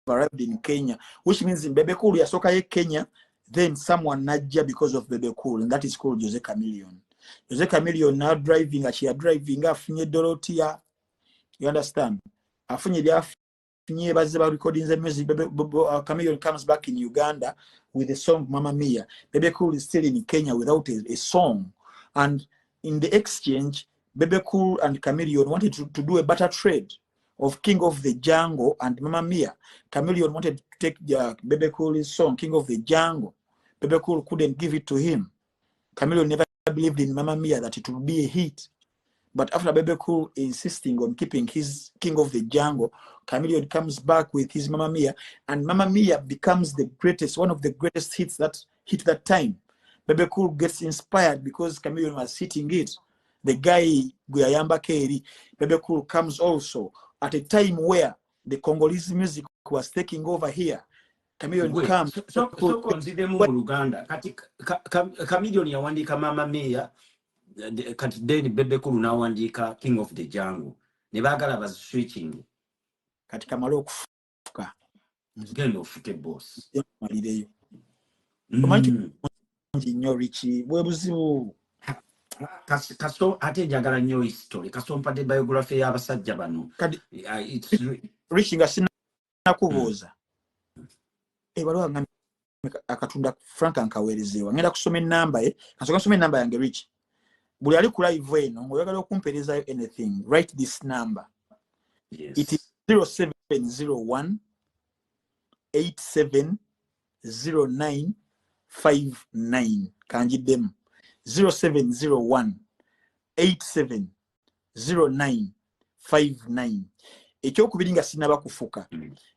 Speaker 1: arrived in Kenya, which means in Bebe Cool, Yasoka Kenya, then someone Naja because of Bebe Cool, and that is called Jose Chameleon. Jose Chameleon now driving, driving, Dorotia. You understand? Recording the music. Chameleon comes back in Uganda with the song Mama Mia. Bebe Cool is still in Kenya without a song. And in the exchange, Bebe Cool and Chameleon wanted to do a barter trade of King of the Jungle and Mama Mia. Chameleon wanted to take Bebe Cool's song, King of the Jungle. Bebe Cool couldn't give it to him. Chameleon never believed in Mama Mia that it would be a hit. But after Bebe Cool insisting on keeping his King of the Jungle, Chameleon comes back with his Mamma Mia, and Mamma Mia becomes the greatest, one of the greatest hits that hit that time. Bebe Cool gets inspired because Chameleon was hitting it. The guy, Guyayamba Keri, Bebe Cool comes also at a time where the Congolese music was taking over here. Chameleon comes.
Speaker 2: So consider mu Uganda. Chameleon yawandika Mama Mia. Kati then Bebe Cool nawandika King of the Jungle. Ne bagala baz switching.
Speaker 1: Kati kamala okufuka.
Speaker 2: Gendo fuke boss.
Speaker 1: Malireyo. Nnyo Richie bwe buzibu.
Speaker 2: Kaso ate njagala nnyo history. Kaso mpade biography y'abasajja bano. It's
Speaker 1: Richie nga sinnakubuuza. Waliwo nga akatunda Frank ankaweerezeewa. Ngenda kusoma ennamba ye. Kasooka nsoma ennamba yange Richie. Buli ali ku live eno ng'oyagala okumpeerezaayo anything, write this number.
Speaker 2: Yes.
Speaker 1: It is 0701 870959. Kanjiddemu. 0701 870959. Ekyokubiri nga sinaba kufuka.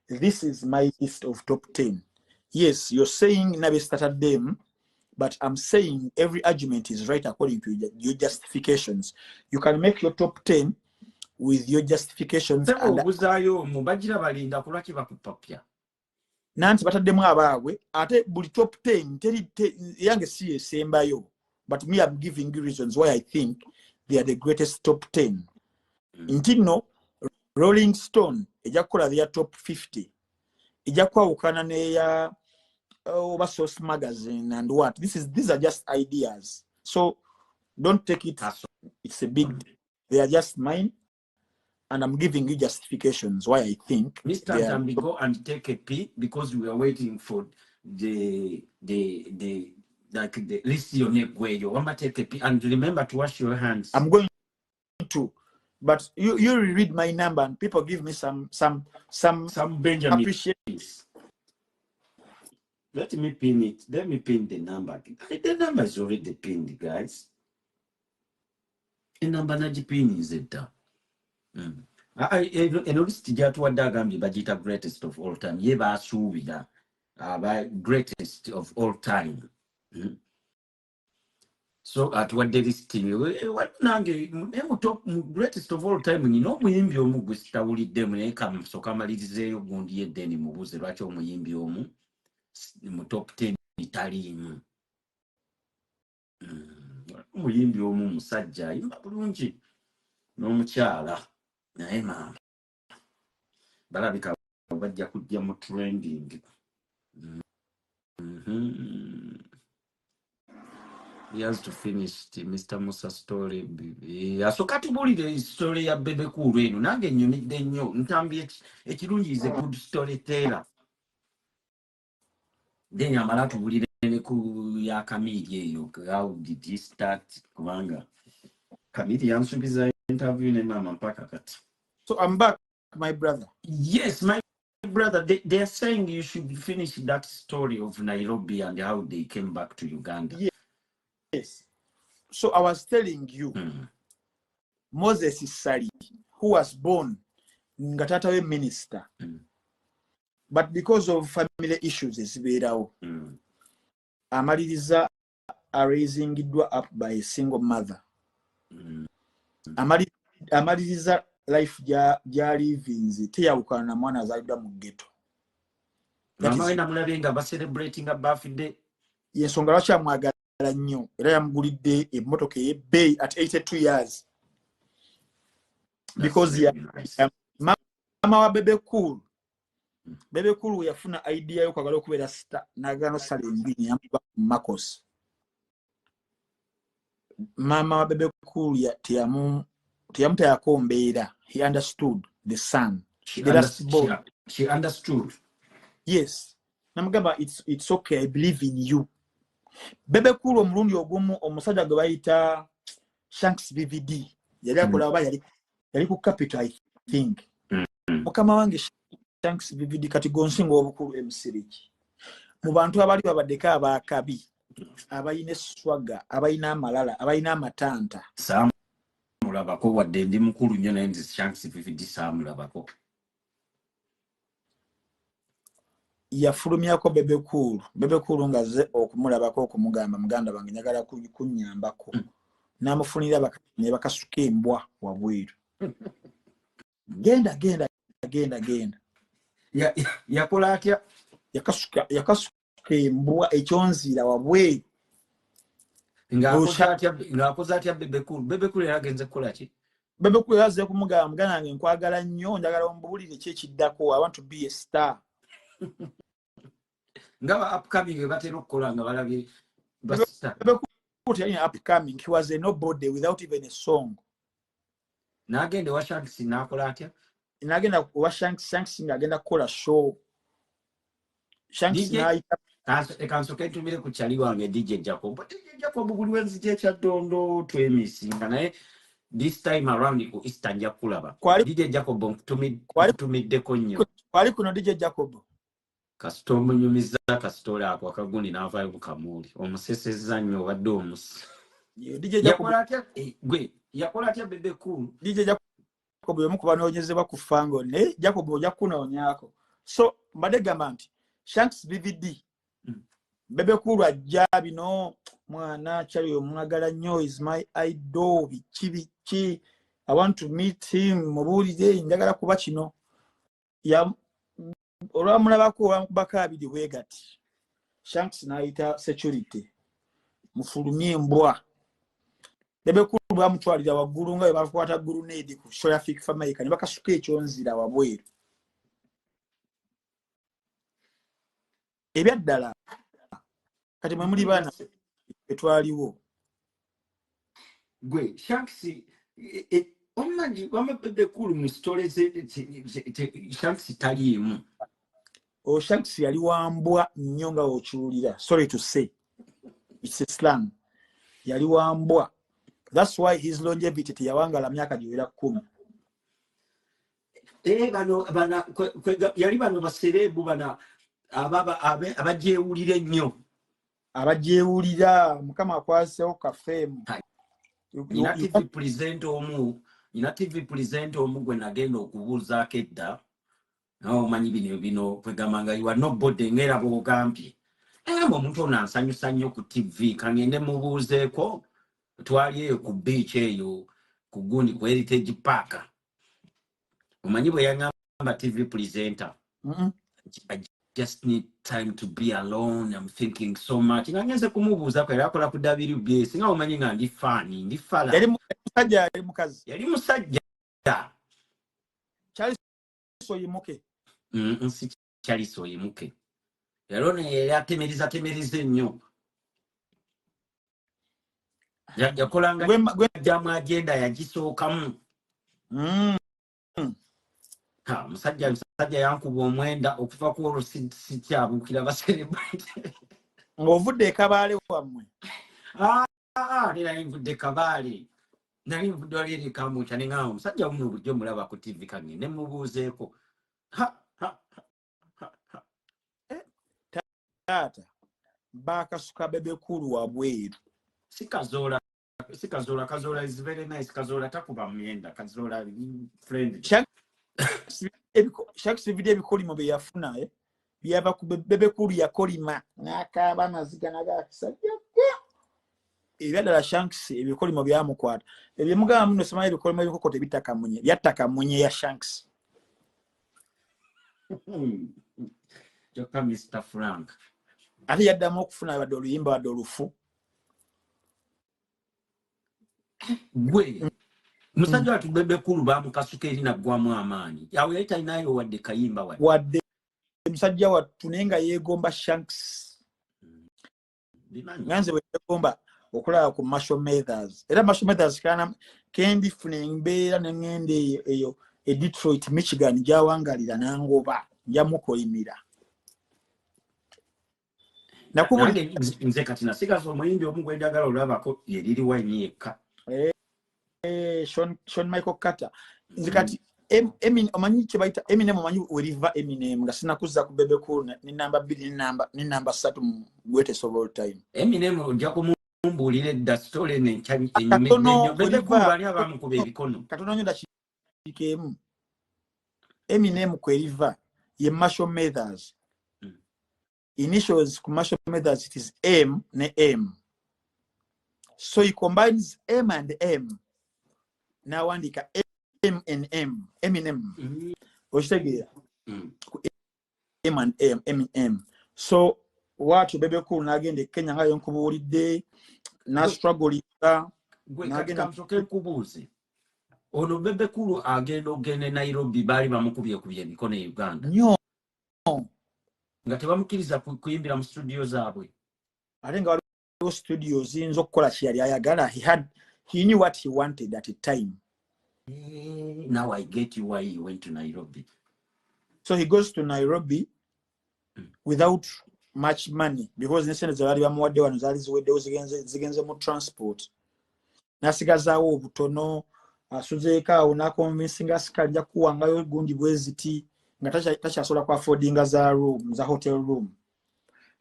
Speaker 1: This is my list of top 10. Yes, you're saying nabe started them, but I'm saying every argument is right according to your justifications. You can make your top 10 with your justifications. Nanti bataddemu abaabwe ate buli top 10 teri yange si esembayo, but me I'm giving you reasons why I think they are the greatest top 10. Ntino Rolling Stone ejja kukola their top 50 ejja kwawukana neya over Source Magazine and what. These are just ideas, so don't take it. It's a big. They are just mine, and I'm giving you justifications why I think.
Speaker 2: Mr. Ntambi, go and take a pee because we are waiting for the list your neck where you want to take a pee and remember to wash your hands.
Speaker 1: I'm going to, but you read my number and people give me some
Speaker 2: Benjamin
Speaker 1: appreciation.
Speaker 2: Let me pin it. Let me pin the number. The number is already pinned, guys. The number najipin is it. List jatuwadde agambye bagita greatest of all time. Ye basuubira greatest of all time. So atuwadde list nange top greatest of all time nina omuyimbi omu gwe sitawuliddemu naye kamusooka amalirizeeyo gundi yeddeni mubuuze lwaki omuyimbi omu mu top 10 taliimu. Omuyimbi omu musajja ayimba bulungi n'omukyala naye maama balabika bajja kujja mu trending. He has to finish Mr. Musa story. Asooka tubuulire story ya Bebe Cool eno nange nnyumidde nnyo. Ntambi ekirungi is a good storyteller. Then amala tubuulire ne ku ya Kamili eyo. How did he start? Kubanga Kamili yansuubiza interview ne mama mpaka kati.
Speaker 1: So I'm back, my brother.
Speaker 2: Yes, my brother. They are saying you should finish that story of Nairobi and how they came back to Uganda.
Speaker 1: Yes. So I was telling you, Moses Isali, who was born Ngatatawe minister, but because of family issues, amaliriza are raising up by a single mother. Amaliriza amaliriza life ja livings teyawukana na mwana azalibwa mu ghetto.
Speaker 2: Mama we namulabe nga ba celebrating a birthday.
Speaker 1: Yensonga lwaki amwagala nnyo era yamugulidde emmotoka ey'ebbeeyi at 82 years. Because nice. Mama wa Bebe Cool we yafuna idea yo kwagala okubeera star nagano sale mbini yamuba Marcos. Mama wa Bebe Cool ya tiyamuta yakombeera. He understood the son. She
Speaker 2: understood.
Speaker 1: Yes. Namugamba it's okay, I believe in you. Bebe Cool omulundi ogumu omusajja gwe bayita Shanks VVD yali akola aba yali ku Capital I think. Mukama wange Shanks VVD kati gonsinga obukulu MC. Mu bantu abali babaddeka abakabi abayina swagga abayina amalala abayina amatanta
Speaker 2: samulabako wadde ndi mukulu nnyo naye nzi Shanks VVD samulabako.
Speaker 1: Yafulumyako Bebe Cool ngaze okumulabako okumugamba muganda bange njagala kunnyambako namufunira ne bakasuka embwa wabweru. Genda
Speaker 2: yakola atya
Speaker 1: yakasuka embwa ekyonzira wabweru
Speaker 2: ng'akoze atya Bebe Cool yagenze kukola ki?
Speaker 1: Bebe Cool yaze kumugamba muganda wange nkwagala nnyo njagala ombulire kyekiddako I want to be a star.
Speaker 2: Ngaba upcoming batera okukola nga balabye basta.
Speaker 1: Bebe Cool yali upcoming, he was a nobody without even a song.
Speaker 2: Nagende wa Shanks nakola atya?
Speaker 1: Nagenda wa Shanks ngagenda kukola show. Shanks naita
Speaker 2: ekansoke tumire ku chali wange DJ Jacob. But DJ Jacob buli wenzi kya dondo twemisinga naye this time around ku Eastern Jakulaba. DJ Jacob tumideko nnyo.
Speaker 1: Kwali kuno DJ Jacob.
Speaker 2: Kastombo nyumiza kasitola ako akagundi n'avaayo bukamuli omusesezza nnyo obadde omusi.
Speaker 1: DJ Jacob
Speaker 2: yakola atya Bebe Cool.
Speaker 1: DJ Jacob yomu ku banoonyezebwa ku fango ne Jacob ojja kunoonyako. So mbadde gamba nti Shanks VVD Bebe Cool ajja bino mwana kyali omwagala nnyo is my idol biki I want to meet him mubuulire njagala kuba kino olwamulabako bakabidi bwegati. Shanks naayita security mufulumye embwa. Bebe Cool bamutwalira waggulu nga bakwata grenade ku traffic family ne bakasuka ekyonzira wabweru. Ebyaddala kati mwe muli baana etwaliwo
Speaker 2: gwe Shanks omanyi wama Bebe Cool mu stories Shanks taliimu.
Speaker 1: Shanks yali wambwa nnyo nga okiwulira. Sorry to say it's a slang. Yali wambwa. That's why his longevity teyawangala myaka giwera 10.
Speaker 2: Bana yali bano baserebu bana abajeewulire nnyo.
Speaker 1: Abajeewulira mukama akwasewo kafeemu.
Speaker 2: Nina TV presenter omu gwe nagenda okubuuzaako edda. Omanyi bino kwegamanga you are nobody ngera bwogambye. Omuntu ono ansanyusa nnyo ku TV kangende mubuuzeeko twali eyo ku beach eyo ku gundi ku Heritage Park. Omanyi bwe yangamba TV presenter. I just need time to be alone. I'm thinking so much. Nganyenze kumubuuza ko era akola ku WBS nga omanyi nga ndi fani ndi fala. Yali musajja.
Speaker 1: Charles Soyimuke.
Speaker 2: Si Charles Soyimuke. Yalone yatemeriza nnyo. Yakolanga jamu agenda yagisookamu. Musajja yankuba omwenda okuva ku olwo sikyabukira baselebrate.
Speaker 1: Ng'ovudde ekabaale wammwe.
Speaker 2: Nera nvudde kabaale. Nali nvudde wali eri kambucha ne ngamba omusajja muno bulijjo mulaba ku TV kange ne mubuuzeeko.
Speaker 1: Taata bakasuka Bebe Cool wabweru.
Speaker 2: Kazola is very nice. Kazola takuba myenda. Kazola friend.
Speaker 1: Shanks video ebikolimo bye yafuna byava ku Bebe Cool yakolima n'akaaba amaziga nagakisajja ebyadala Shanks ebikolimo byamukwata ebyemugamba muno simanyi ebikolimo ebikokota ebitakamunye byatakamunye ya Shanks
Speaker 2: Joka Mr. Frank
Speaker 1: ate yaddamu okufuna badde oluyimba wadde olufu
Speaker 2: gwe musajja watu bebe kulu bamukasuka eri naggwamu amaanyi yawe yaitalinayo wadde kayimba
Speaker 1: wadde musajja wattu naye nga yeegomba Shanks nganze bwe yeegomba okulaba ku Marshall Mathers era Marshall Mathers kana kendifuna embeera n'engende eyo Detroit Michigan gyawangalira nangoba njamukolimira
Speaker 2: nakubuli nze kati nasigaza omuyimbi omu gwendagala olabako yeriri wayini yekka
Speaker 1: Sean Michael Carter nze kati omanyi kye bayita Eminem omanyi weriva Eminem nga sinakuza ku Bebe Cool ni namba 2 ni namba 3 mu greatest of all time
Speaker 2: Eminem ojja kumumbuulira edda story enyume Bebe Cool bali abamukuba ebikono
Speaker 1: katono nyo ndakikemu Eminem kweriva ye Marshall Mathers initials ku Marshall Mathers it is M ne M so he combines M and M now andika M and M Eminem oshtegera M and M Eminem so watu Bebe Cool nagende Kenya ngayo nkubuulidde na struggle
Speaker 2: nagenda msoke kubuuze ono Bebe Cool agenda ogende Nairobi bali bamukubye ebikono e Uganda
Speaker 1: nyo
Speaker 2: nga tebamukiriza kuyimbira mu studio zaabwe
Speaker 1: ate nga waliwo studios ziyinza okukola kyeyali ayagala he knew what he wanted at a time.
Speaker 2: Now I get you why he went to Nairobi.
Speaker 1: So he goes to Nairobi without much money because nesene zabali bamuwadde wano zali ziweddewo zigenze mu transport nasigazaawo obutono asuzeeko awo nakonvinsinga asikali nja kuwangayo gundi bweziti nga takyasobola ku affordinga za hotel room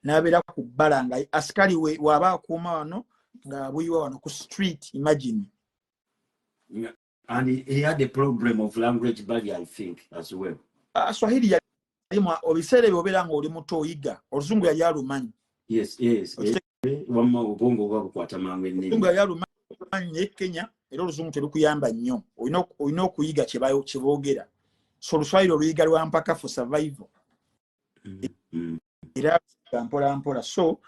Speaker 1: nabeera ku bbala nga asikali waaba akuuma wano nga buyiwa wano ku street imagine.
Speaker 2: Yeah. And he had a problem of language barrier, I think, as well.
Speaker 1: Swahili yalimu obiseera by'obeera nga oli muto oyiga oluzungu yali alumanyi.
Speaker 2: Yes. Wamma obwongo bwabukwata mangu ennimi.
Speaker 1: Oluzungu yali alumanyi ne Kenya era oluzungu terukuyamba nnyo olina okuyiga kye boogera so oluswahili oluyiga lwa mpaka for survival. Era mpola so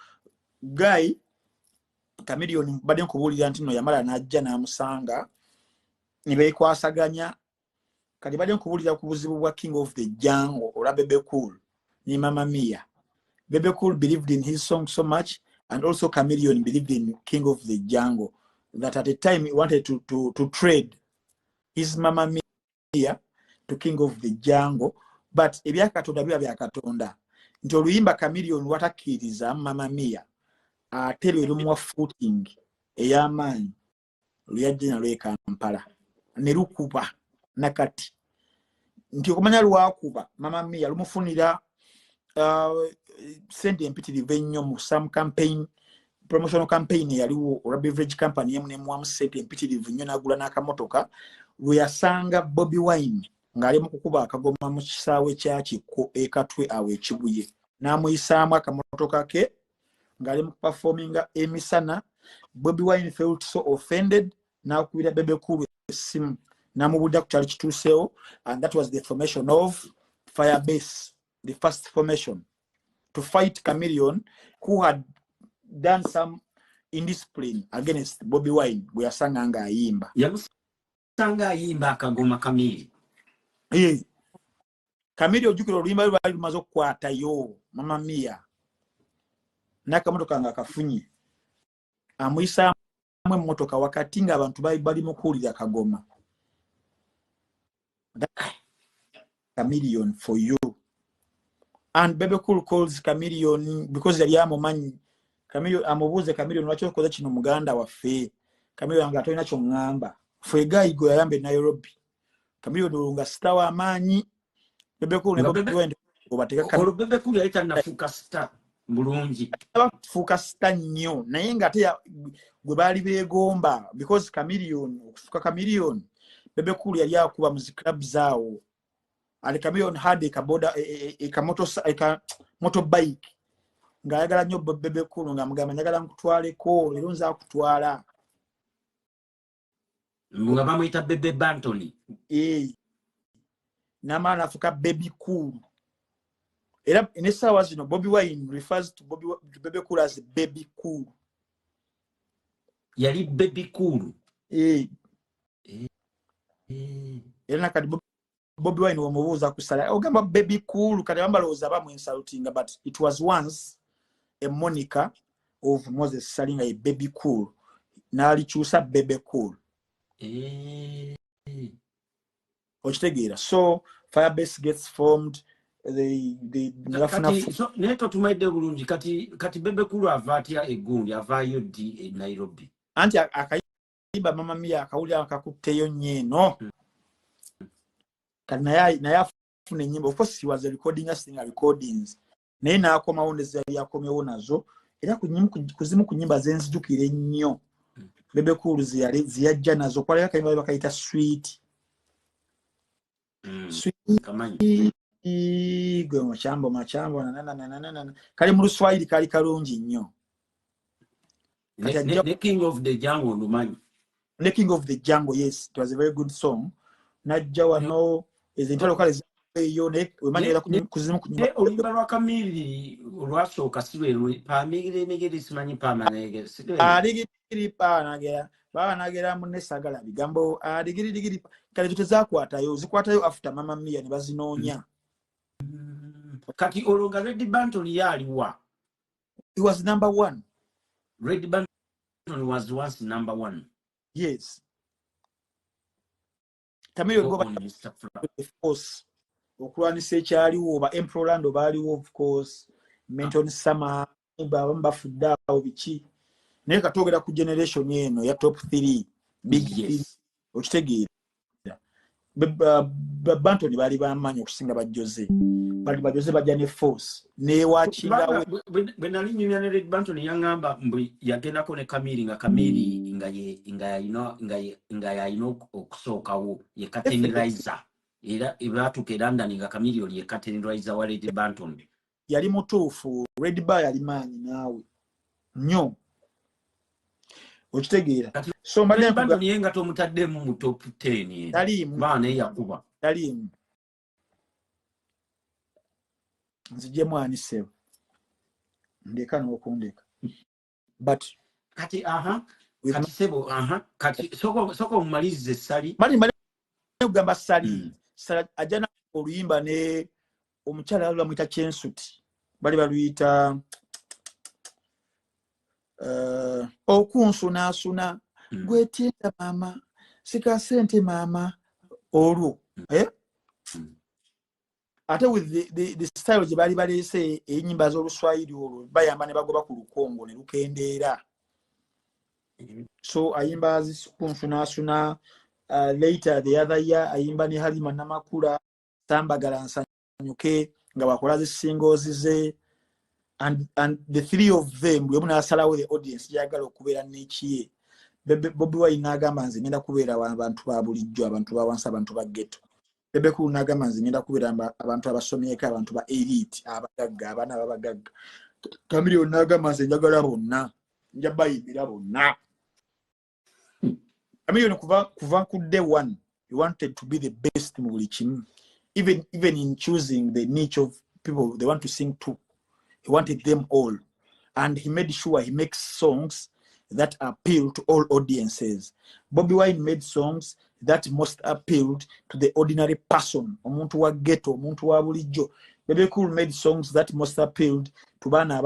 Speaker 1: guy Chameleon badde nkubuulira nti no yamala n'ajja n'amusanga ne beekwasaganya kati badde nkubuulira ku buzibu bwa King of the Jungle ola Bebe Cool ni Mama Mia. Bebe Cool believed in his song so much and also Chameleon believed in King of the Jungle that at the time he wanted to trade his Mama Mia to King of the Jungle but ebyakatonda biba byakatonda nti oluyimba Chameleon watakkiriza Mama Mia ate lwe lumuwa footing ey'amaanyi luyajja nalwo e Kampala ne lukuba nakati nti okumanya lwakuba Mama Mia lumufunira sente empitirivu ennyo mu some campaign promotional campaign yaliwo olwa beverage company yemu nemuwamu sente empitirivu nnyo n'agula n'akamotoka lwe yasanga Bobi Wine ng'ali mu kukuba akagoma mu kisaawe kyakikko ekatwe awo ekibuye n'amuyisaamu akamotoka ke ng'ali mu performinga emisana. Bobi Wine felt so offended n'akubira Bebe Cool esimu n'amubudda ku kyali kituuseewo and that was the formation of Firebase, the first formation to fight Chameleon who had done some indiscipline against Bobi Wine bwe yasanga nga ayimba.
Speaker 2: Yamusanga ayimba akagoma Kamili.
Speaker 1: Kamili ojjukira oluyimba lwe bali lumaze okukwatayo Mama Mia n'akamotoka nga akafunye amuyisaamu emmotoka wakati nga abantu bali mu kuwulira akagoma. Chameleon for you and Bebe Cool calls Chameleon because yali amumanyi. Chameleon amubuuze Chameleon lwaki okoze kino muganda waffe. Chameleon nga tolina ky'oŋŋamba ffe gayigo yayamba e Nairobi. Chameleon olunga sita w'amaanyi. Bebe Cool ne Bobi Wine obateeka
Speaker 2: Bebe Cool yali tannafuuka sita bulungi
Speaker 1: fuuka sita nnyo naye nga ate gwe baali beegomba because Chameleon okufuuka Chameleon Bebe Cool yali akuba mu zi club zaawo and Chameleon had a motorbike ng'ayagala nnyo Bebe Cool ng'amugamba njagala nkutwaleko leero nza kutwala.
Speaker 2: Nga bamuyita Bebe Bantoni.
Speaker 1: N'amaana afuuka Baby Cool. Era n'essaawa zino Bobi Wine refers to Bebe Cool as Baby Cool.
Speaker 2: Yali Baby Cool.
Speaker 1: Era nakati Bobi Wine wamubuuza kusala ogamba Baby Cool kati bambalowooza bamwensalutinga, but it was once a moniker of Moses Salinga, a Baby Cool. N'alikyusa Bebe Cool. Okitegeera. So Firebase gets formed.
Speaker 2: Neto tumaidde bulungi kati Bebe Cool ava atya egundi avaayo ddi e Nairobi.
Speaker 1: Anti akayiba Mama Mia akawulira akakutteyo nyeeno. Kati naye afuna ennyimba. Of course he was recording a singer recordings. Naye n'akomawo ndezi yali akomyewo nazo. Era kuzimu ku nnyimba zenzijukira ennyo. Bebe Cool ziyajja nazo. Kwalera kayimba bakayita sweet.
Speaker 2: Kamanyi.
Speaker 1: Gwe machambo nananana. Kali mu Luswahili kali kalungi nnyo.
Speaker 2: The King of the Jungle lumanyi.
Speaker 1: The King of the Jungle, yes, it was a very good song. Najja wano ezintalo kale eyo ne wemanyera kuzimu kunyumba.
Speaker 2: Olumba lwa Kamili olwasooka sirwe pamigire simanyi pamanege.
Speaker 1: Adigiri panagera. Baanagera munne sagala bigambo adigiri kale tutezakwatayo zikwatayo after Mama Mia ne bazinoonya.
Speaker 2: Kati olonga Red Bantoni yaliwa.
Speaker 1: He was number 1.
Speaker 2: Red Bantoni was once number 1.
Speaker 1: Yes. Tamiro go of course. Okulwanisa ekyaliwo ba Emprolando baaliwo of course. Menton Sama bafudde awo biki. Naye katogera ku generation eno ya top 3 big 3 okitegeera. Bantoni bali bamanyi okusinga bajjoze. Bali bajjoze bajja ne force ne wachinga
Speaker 2: bwe nali nyumya ne Red Bantoni yangamba mbu yagendako ne Kamili nga Kamili nga yayina okusookawo ye Catenarizer. Era ibatuke London nga Kamili oli ye Catenarizer wa Red Bantoni.
Speaker 1: Yali mutuufu. Red Bar yali maanyi naawe nnyo. Okitegeera. So
Speaker 2: Red Bantoni yenga tomutaddemu mu top 10
Speaker 1: taliimu.
Speaker 2: Baana yakuba.
Speaker 1: Taliimu. Nzijemu anisebo. Ndeka n'okundeka. But
Speaker 2: kati kati sebo kati soko mumalize sali.
Speaker 1: Mali ugamba sali. Sala ajana oluyimba ne omukyala alwa mwita Chensuti. Bali baluyita okunsuna gwetienda mama sika sente mama olwo ate with the style je bali balese enyimba z'Oluswahili olwo bayamba ne bagoba ku Lukongo ne lukendeera. So ayimba zikunsuna later the other year ayimba ne Halima Namakula Tambagala nsanyuke nga bakola zi singles ze. And the 3 of them we muna asalawo the audience yagala okubeera n'ekiye. Bobi Wine n'agamba nze ngenda kubeera abantu ba bulijjo, abantu ba wansi, abantu ba ghetto. Bebe Cool n'agamba nze ngenda kubeera abantu abasomyeko, abantu ba elite, abagagga, abaana babagagga. Kamiliyoni n'agamba nze njagala bonna, nja bayimbira bonna. Kamiliyoni kuva ku day one he wanted to be the best mu buli kimu. Even in choosing the niche of people they want to sing to. He wanted them all, and he made sure he makes songs that appeal to all audiences. Bobi Wine made songs that most appealed to the ordinary person, omuntu wa ghetto, omuntu wa bulijjo. Bebe Cool made songs that most appealed to baana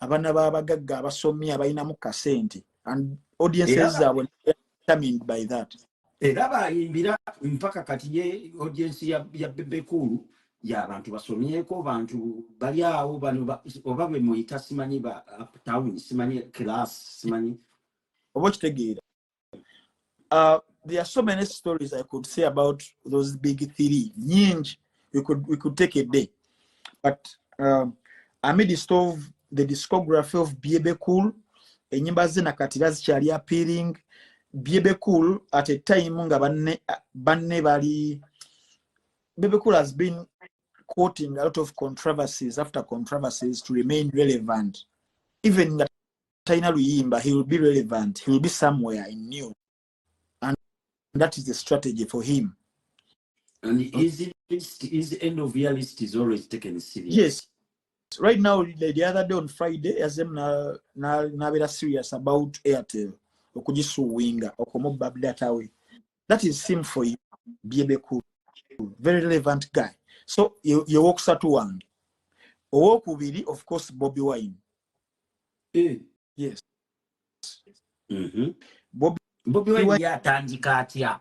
Speaker 1: babagagga abasomya abalina mu kasente, and audiences were determined by that.
Speaker 2: Era bayimbira mpaka kati ye audience ya Bebe Cool ya abantu basomyeko, bantu bali awo bano oba bwe muyita simanyi ba uptown simanyi class simanyi
Speaker 1: oba kitegeera. There are so many stories I could say about those big 3 nyingi. We could take a day, but amidst of the discography of Bebe Cool enyimba ze nakati bazikyali appealing. Bebe Cool at a time nga banne bali Bebe Cool has been quoting a lot of controversies after controversies to remain relevant. Even in Taina Luyimba, he will be relevant. He will be somewhere in news. And that is the strategy for him.
Speaker 2: And his end of year list is always taken serious.
Speaker 1: Yes. Right now, the other day on Friday, as them na serious about Airtel, okujisuwinga, okomoba data way. That is sim for you. Be cool. Very relevant guy. So you walk to one. Owokubiri, of course, Bobby Wine. Yes.
Speaker 2: Bobby Wine yatandika atya.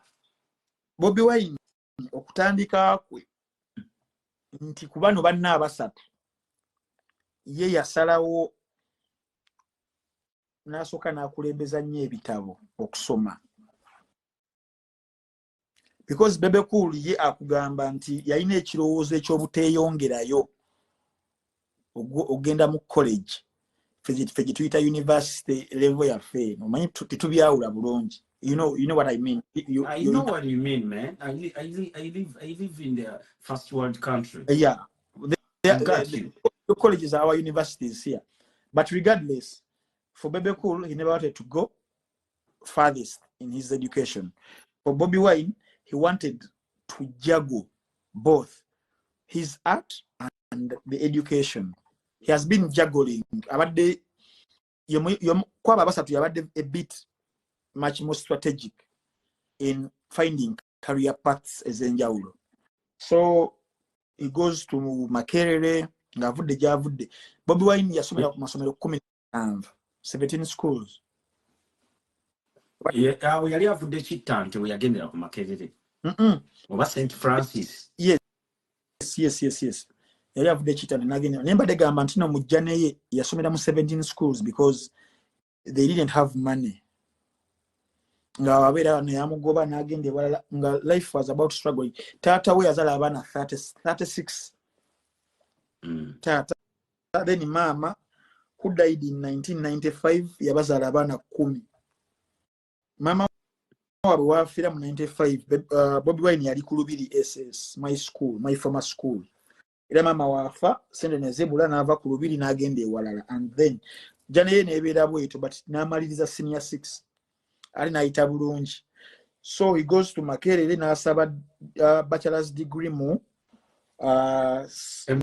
Speaker 1: Bobby Wine okutandika kwe nti kubano banna abasatu ye yasalawo n'asooka n'akulembeza nnyo ebitabo okusoma. Because Bebe Cool ye akugamba nti yalina ekirowoozo ekyobuteeyongerayo ogenda mu college fe gye tuyita university level yaffe omanyi tetubyawula bulungi. You know what I mean.
Speaker 2: I know what you mean, man. I live in the first world country.
Speaker 1: Yeah.
Speaker 2: The
Speaker 1: colleges are our universities here. But regardless, for Bebe Cool, he never wanted to go farthest in his education. For Bobby Wine, he wanted to juggle both his art and the education. He has been juggling. A bit much more strategic in finding career paths as enjawulo. So he goes to Makerere, ngavudde gyavudde. Bobby Wine yasomera ku masomero 17 schools.
Speaker 2: Yali avudde Kittante we yagendera ku Makerere. Oba St. Francis.
Speaker 1: Yes. Yali avudde Kittante n'agendera. Naye mbadde gamba nti no mujja naye yasomera mu 17 schools because they didn't have money. Nga wabeera neyamugoba n'agenda ewalala nga life was about struggling. Taata we yazala abaana 36. Taata. Then mama who died in 1995 yabazaala abaana 10. Mama waabwe wafiira mu 95. Bobby Wine yali ku Lubiri SS, my former school. Era mama waafa sente ne zebula n'ava ku Lubiri n'agenda ewalala. And then janaye neebeera bwetu but n'amaliriza senior 6. Ali n'ayita bulungi. So he goes to Makerere n'asaba bachelor's degree mu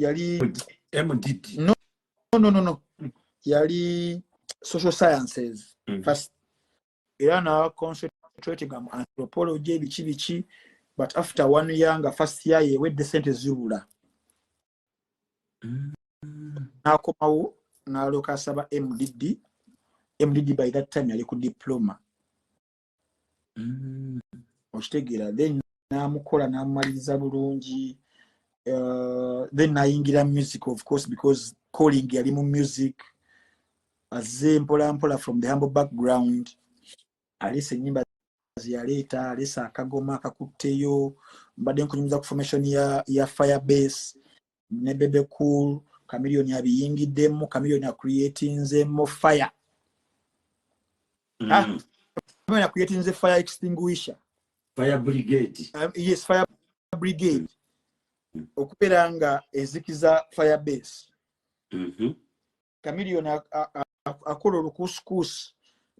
Speaker 1: yali
Speaker 2: MDT.
Speaker 1: No. Yali social sciences first. Era na concentrating on anthropology bichi, but after 1 year nga first year ye with the sente zibula. N'akomawo n'aloka asaba MDD by that time yali ku diploma. Okitegeera then n'amukola n'amumaliriza bulungi. Then nayingira music of course because calling yali mu music azze mpola from the humble background. Alisa enyimba ziyaleeta, alisa akagoma akakutteyo, mbadde nkunyumiza ku formation ya Firebase ne Bebe Cool. Chameleon abiyingiddemu, Chameleon creatinzemu fire. Chameleon creatinze fire extinguisher.
Speaker 2: Fire brigade.
Speaker 1: Yes, fire brigade. Okubeera nga ezikiza Firebase. Chameleon akola olukusikusi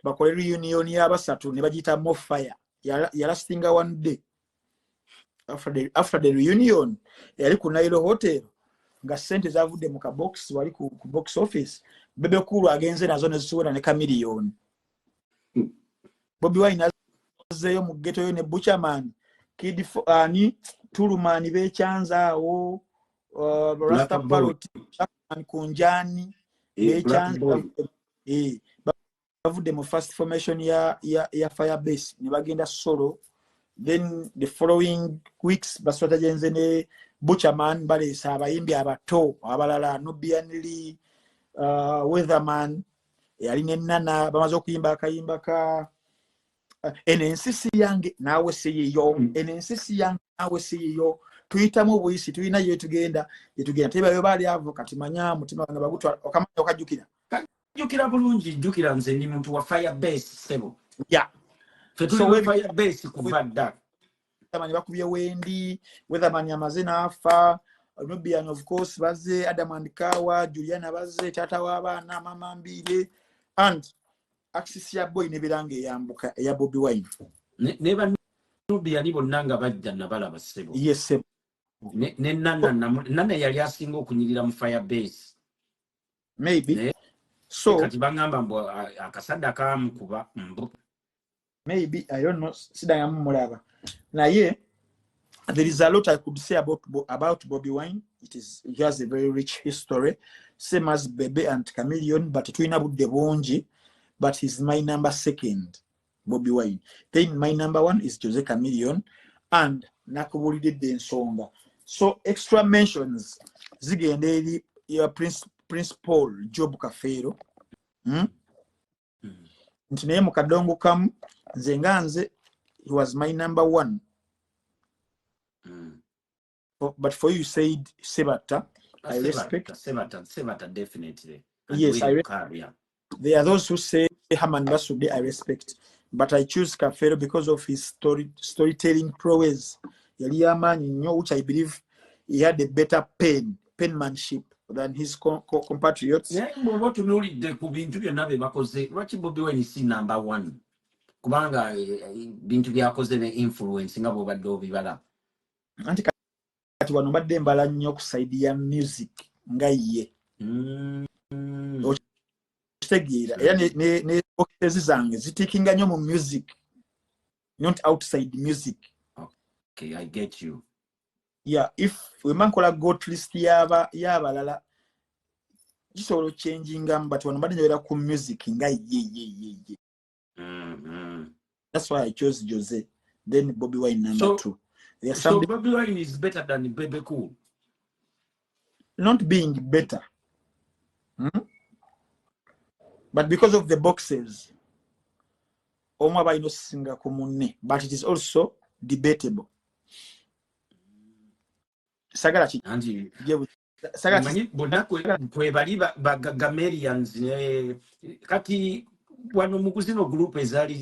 Speaker 1: bakole reunion y'abasatu ne bagiyita More Fire. Yalastinga one day. After the reunion, yali ku Nairo Hotel nga sente zavudde mu kabox wali ku box office. Bebe Cool agenze nazo ne zisuula ne Chameleon. Bobby Wine azzeyo mu ghetto yo ne Butcherman, Kid ani Tulumani becyanzaawo, Rasta Parrot Kunjani becyanza bavudde mu first formation ya Firebase ne bagenda solo. Then the following weeks baswata jenze ne Butcherman baleesa abayimbi abato abalala Nubianly, Weatherman yali ne Nana bamaze okuyimba akayimba ka NNCC yange naawe seyeyo. NNCC yange naawe seyeyo. Tuyitamu obuyisi tulina yetugenda teba yo bali avo kati manya mutima nga bagutwa okamanya okajjukira.
Speaker 2: Jukira bulungi jukira nze ndi muntu wa Firebase sebo.
Speaker 1: Yeah.
Speaker 2: So we Firebase kuva dda.
Speaker 1: Tamani bakubye Wendi, Weatherman yamaze n'afa, Nubian of course baze Adam and Kawa, Juliana baze tata w'abaana mama Mbire and Axis ya boy nebirange yambuka ya Bobby Wine.
Speaker 2: Never Nubian bonna nga bajja nabalaba ssebo.
Speaker 1: Yes sebo.
Speaker 2: Ne nana yali asinga okunyirira mu Firebase.
Speaker 1: Maybe. So
Speaker 2: kati bangamba mbo akasada kamukuba mbu.
Speaker 1: Maybe I don't know sidanga mulaba. Naye there is a lot I could say about Bobby Wine. He has a very rich history, same as Bebe and Chameleon, but twina Budde Bonji, but he's my number second, Bobby Wine. Then my number one is Jose Chameleon, and Nakubulide Densonga. So extra mentions, Zigendeli, your Prince Paul, Job Kafero. Ntineye Kadongo Kam, Zenganze, he was my number one. But for you said Sebata, I respect.
Speaker 2: Sebata definitely. And
Speaker 1: yes, there are those who say Haman Basude, I respect. But I choose Kafero because of his storytelling prowess. Which I believe he had a better penmanship than his compatriots.
Speaker 2: Yeah, what to know the Kubintu because Bobby Wine is number one. Kubanga Bintu Biakoze influencing about Dovi Bala.
Speaker 1: Kati wano badde mbala nnyo ku side ya music nga ye. Okitegeera era ne focus zange zitikinga nnyo mu music, not outside music.
Speaker 2: Okay, I get you.
Speaker 1: Yeah, if we mankola got list y'abalala gisobola changing but wano badde njogera ku music nga ye. That's why I chose Jose, then Bobby Wine number 2.
Speaker 2: So Bobby Wine is better than Bebe Cool.
Speaker 1: Not being better, but because of the boxes, but it is also debatable. Sagarachi.
Speaker 2: Kati wano mukuzino group ezali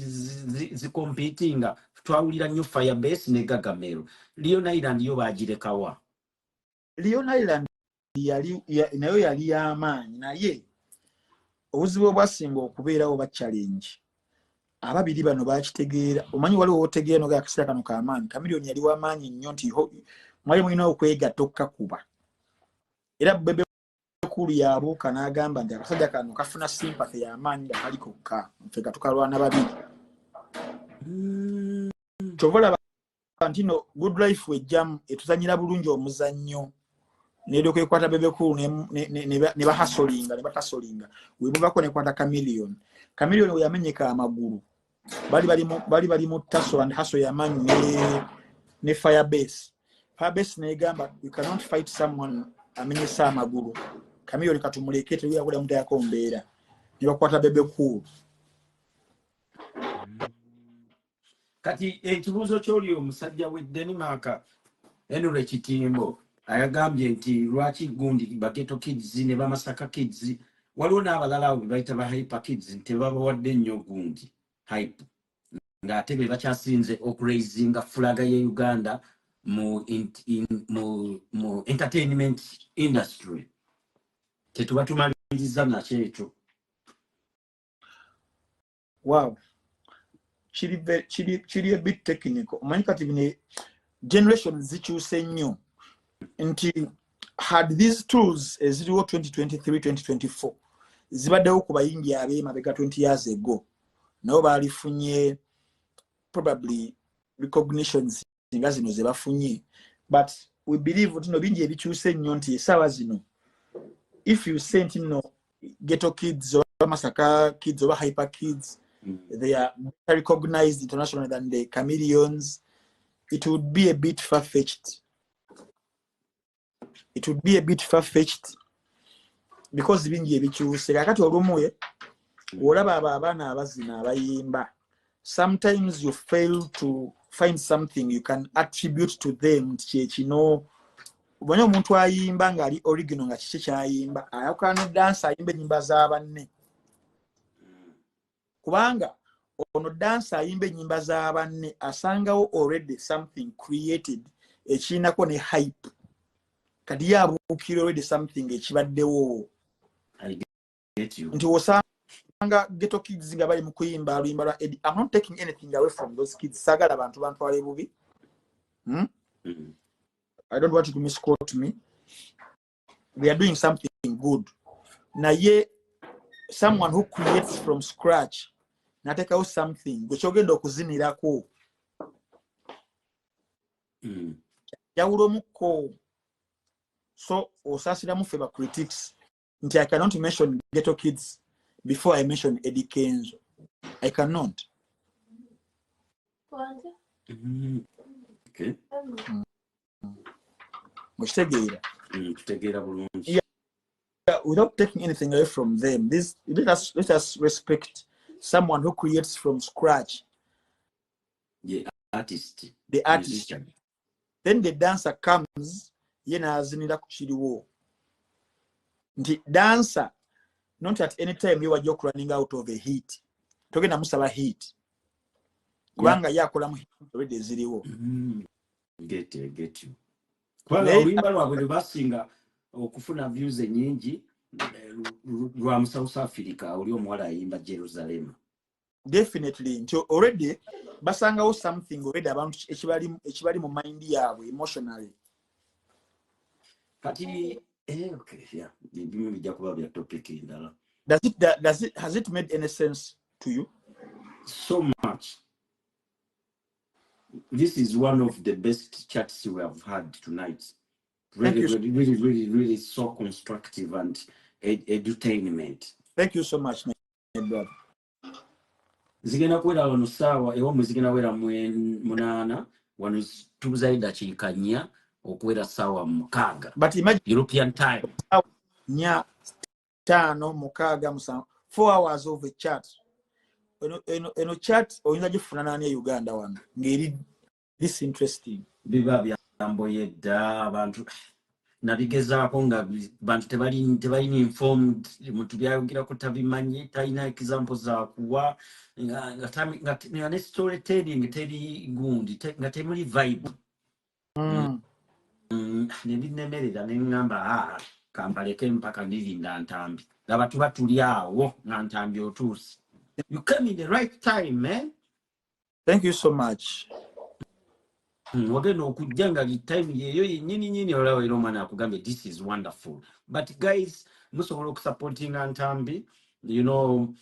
Speaker 2: zicompetinga twawulira nnyo Firebase ne Gagamero. Leon Island yo bagirekawa.
Speaker 1: Leon Island nayo yali y'amaanyi naye obuzibu obwasinga okubeerawo ba challenge. Ababiri bano bakitegeera. Omanyi waliwo otegeera no gakisira kano k'amaanyi. Chameleon yali w'amaanyi nnyo nti mwali mulina okwegatta okkakuba. Era Bebe Cool yabuuka n'agamba nti akasajja kano kafuna sympathy y'amaanyi nga kali kokka. Ffe katukalwana babiri. Kyova olaba nti no Good Life wejjamu etuzanyira bulungi omuzannyo. Nedoko ekwata Bebe Cool ne bahasolinga ne batasolinga. Webuvako nekwata Chameleon. Chameleon we yamenyeka amagulu. Bali mu tasso and hustle y'amaanyi ne Firebase. Firebase negamba you cannot fight someone amenyesa amagulu. Chameleon katumulekete ya kula mutaya kombeera. Ne bakwata Bebe Cool.
Speaker 2: Kati ekibuuzo ky'oli omusajja we Denmark Henry Kitimbo ayagambye nti lwaki gundi Baketo Kids ne Bamasaka Kids waliwo n'abalala abo bayita ba Hyper Kids nti babawadde nnyo gundi hype ng'ate be bakyasinze okuraisinga fulaga ya Uganda mu entertainment industry. Tetuba tumaliriza nakyeto.
Speaker 1: Wow. Chiri a bit technical. Omanyi kati bine generation zikyuse nnyo nti had these tools eziriwo 2023-2024 zibaddewo ku bayimbi ab'emabega 20 years ago nabo baalifunye probably recognitions nga zino ze bafunye, but we believe tino bingi ebikyuse nnyo nti esaawa zino if you sent Ghetto Kids or Masaka Kids or Hyper Kids, they are recognized internationally than the Chameleons. It would be a bit far-fetched. Because bingi ebikyuse kakati olumu olaba abaana abazina abayimba, sometimes you fail to find something you can attribute to them kino. Ubonye omuntu ayimba nga ali original nga kiki kyayimba ayakana dance ayimba nyimba za banne kubanga ono dance ayimba nyimba za banne asangawo already something created ekinako ne hype kadi yabuukira already something ekibaddewo.
Speaker 2: I get you.
Speaker 1: Nti osanga ghetto kids nga bali mu kuyimba luyimba lwa Eddie. I'm not taking anything away from those kids. Sagala abantu bantwale bubi. I don't want you to misquote me. They are doing something good. Naye someone who creates from scratch natekawo something gwekogenda okuzinirako yawulomuko. So osasiramu ffe ba critics nti I cannot mention ghetto kids before I mention Eddie Kenzo. I cannot.
Speaker 2: Okay.
Speaker 1: Yeah, without taking anything away from them, let us respect someone who creates from scratch.
Speaker 2: The artist.
Speaker 1: Musician. Then the dancer comes, yena azinira ku kiriwo. Nti dancer, not at any time you are just running out of a hit. Togenda musaba hit. Kubanga yakola mu hit already ziriwo.
Speaker 2: Get you. Kwanga oluyimba lwabwe lwe basinga okufuna views nyingi lwa South Africa oli omuwala ayimba Jerusalem.
Speaker 1: Definitely. Nti already basangawo something already abantu ekibali mu mind yaabwe emotionally.
Speaker 2: Kati okay, yeah. Bimwe bijja kuba bya topic endala.
Speaker 1: Has it made any sense to you?
Speaker 2: So much. This is one of the best chats we have had tonight. Really so constructive and edutainment.
Speaker 1: Thank you so much, my brother.
Speaker 2: Zigenda kwera wano sawa ewo muzigenda wera munana wano tuzaida chikanya okwera sawa mukaga.
Speaker 1: But imagine
Speaker 2: European time.
Speaker 1: Nya tano mukaga musa 4 hours of a chat. Eno chat oyinza gifuna nani e Uganda wano ngeri this interesting.
Speaker 2: Biba byambo yedda abantu nabigezaako nga bantu tebali informed muntu byayogira ko tabimanyi talina example za kuwa nga ne storytelling teri gundi nga temuli vibe. Nebinemerera neŋŋamba kambaleke mpaka ndirinda Ntambi abantu batuli awo nga Ntambi otuusi. You came in the right time, man.
Speaker 1: Thank you so much.
Speaker 2: Wagenda okujja nga time yeyo yennyini olawo era omwana akugambe this is wonderful. But guys, musobola okusupportinga Ntambi, you know,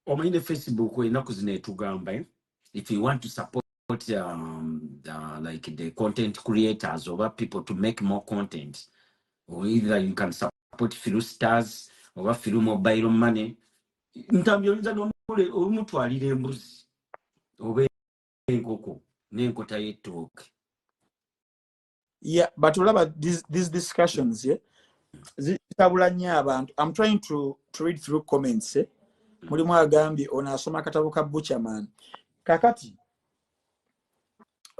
Speaker 2: omanyi ne Facebook ennaku zino etugamba if you want to support like the content creators or people to make more content, or either you can support through stars or through mobile money. Ntambi oyinza n'omutwalira embuzi oba enkoko n'enkota y'ettooke.
Speaker 1: Yeah, but olaba these discussions, yeah, zitabula nnyo abantu. I'm trying to read through comments. Mulimu agambye ono asoma akatabo ka Butcherman. Kakati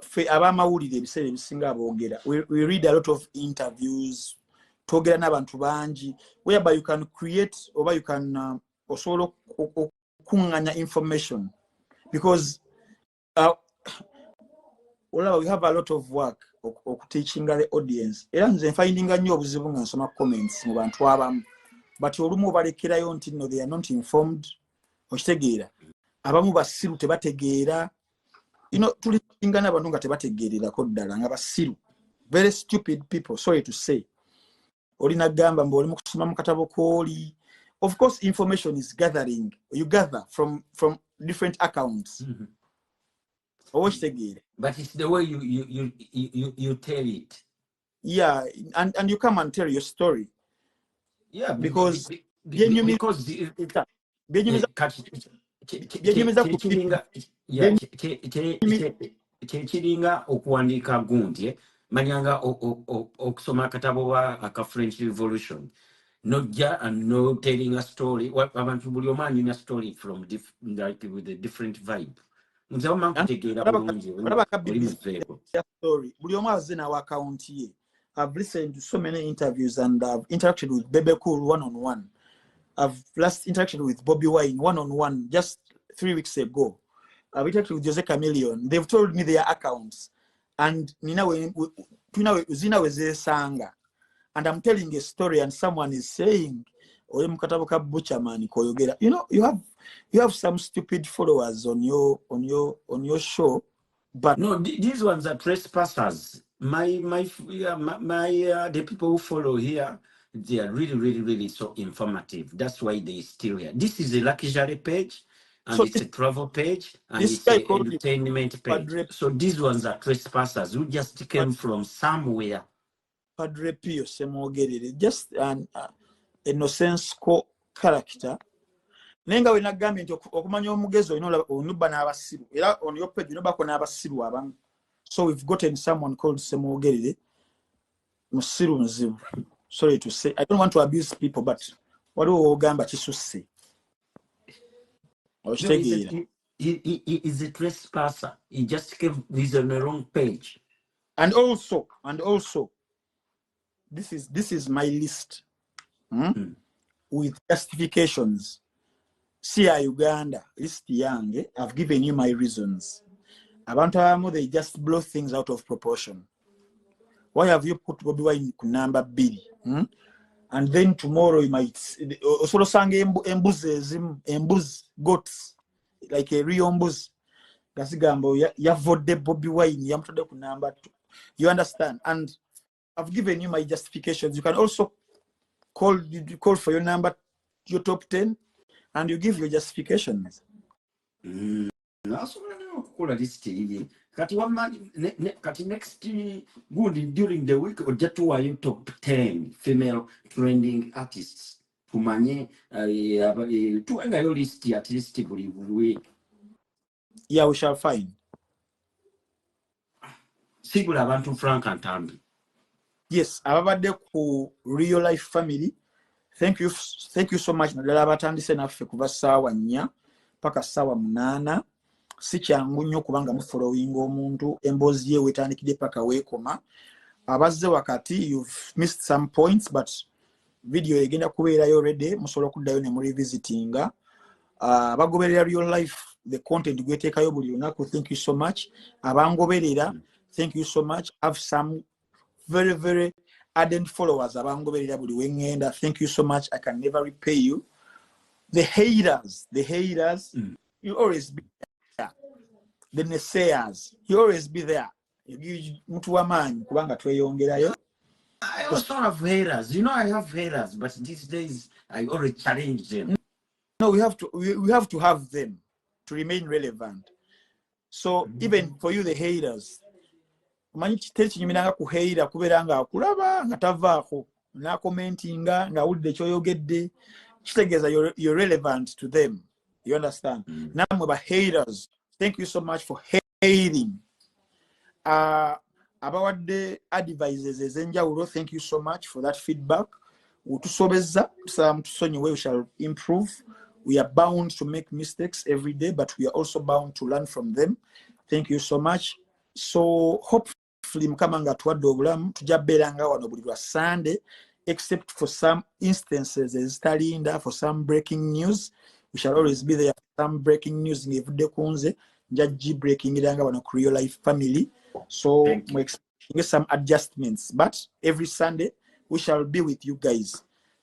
Speaker 1: fe abamawulire ebiseera ebisinga aboogera. We read a lot of interviews. Twogera n'abantu bangi whereby you can create or you can osobola okuŋŋanya information because we have a lot of work teaching the audience. Era nze findinga nnyo obuzibu nga nsoma comments mu bantu abamu but olumu obalekerayo nti no they are not informed. Okitegeera abamu basiru tebategeera, you know, tulisinga n'abantu nga tebategeererako ddala nga basiru, very stupid people, sorry to say. Olina gamba mbu oli mu kusoma mu katabo kooli. Of course information is gathering, you gather from different accounts.
Speaker 2: But it's the way you tell it.
Speaker 1: Yeah, and you come and tell your story.
Speaker 2: Yeah,
Speaker 1: because
Speaker 2: kiringa okuwandiika gundi manyanga okusoma akatabo aka French Revolution nojja and no telling a story abantu buli omanyi a story from like with a different vibe.
Speaker 1: Story. I've listened to so many interviews and I've interacted with Bebe Cool one-on-one. I've last interacted with Bobby Wine one-on-one just 3 weeks ago. I've interacted with Jose Chameleon. They've told me their accounts. And Nina Zina Sanga. and I'm telling a story and someone is saying, "Oye mukatabo ka butcherman koyogera." You know, you have some stupid followers on your show, but
Speaker 2: no, these ones are trespassers. The people who follow here, they are really so informative. That's why they still here. This is a luxury page, and
Speaker 1: so
Speaker 2: it's a travel page, and
Speaker 1: this
Speaker 2: it's
Speaker 1: guy
Speaker 2: a
Speaker 1: called him
Speaker 2: entertainment page. So these ones are trespassers who just came from somewhere.
Speaker 1: Padre Pio Semogerere, just an innocence character. Nenga we nagambye nti okumanya omugezi onuba n'abasiru era on your page nobako n'abasiru abamu. So we've gotten someone called Semogerere musiru muzibu. Sorry to say, I don't want to abuse people, but waliwo ogamba kisusse.
Speaker 2: No, he is a trespasser. He just came. He's on the wrong page.
Speaker 1: And also, this is my list with justifications. See, Uganda, list yange, I've given you my reasons. Abantu abamu, they just blow things out of proportion. Why have you put Bobby Wine number B? And then tomorrow you might also sang embuz goats like a real embuz. Gasigambo ya vote Bobby Wine yamtode ku number 2. You understand? And I've given you my justifications. You can also call for your number, your top 10, and you give your justifications.
Speaker 2: That's what I call this thing. Kati next good during the week or just why you top 10 female trending artists. Tumanye tuenga yo list at least every week.
Speaker 1: Yeah, we shall find.
Speaker 2: Sigula abantu Frank and Ntambi.
Speaker 1: Yes, ababadde ku real life family. Thank you so much. Nadala batandise naffe kuva ssaawa 4 paka ssaawa 8. Si kyangu nnyo kubanga mu following omuntu emboozi ye wetandikidde paka weekoma. Abazze wakati, you've missed some points, but video egenda kubeerayo already. Musobola okuddayo ne mu revisitinga. Abagoberera real life, the content gweteekayo buli lunaku. Thank you so much. Abangoberera, thank you so much. Have some very ardent followers abangoberera buli wengenda. Thank you so much. I can never repay you. The haters, you always be there. The naysayers, you always be there. Mtu wa maanyi kubanga tweyongerayo.
Speaker 2: I also have haters. You know, I have haters, but these days I already challenge them.
Speaker 1: No, we have to have them to remain relevant. So even for you, the haters, manyi kiteri kinyumiranga ku hater kubeera nga akulaba nga tavaako na commentinga nga awulidde kyoyogedde, kitegeeza you're relevant to them. You understand? Namwe ba haters, thank you so much for hating. Abawadde advices ezenjawulo, thank you so much for that feedback. Utusobeza tusonyiwe, we shall improve. We are bound to make mistakes every day, but we are also bound to learn from them. Thank you so much. So hopefully mukama nga tuwadde obulamu tujja beeranga wano buli lwa Sunday, except for some instances ezitalinda, for some breaking news. We shall always be there for some breaking news ngevudde kunze njaggi breaking iranga wano ku real life family. So we expecting some adjustments, but every Sunday we shall be with you guys.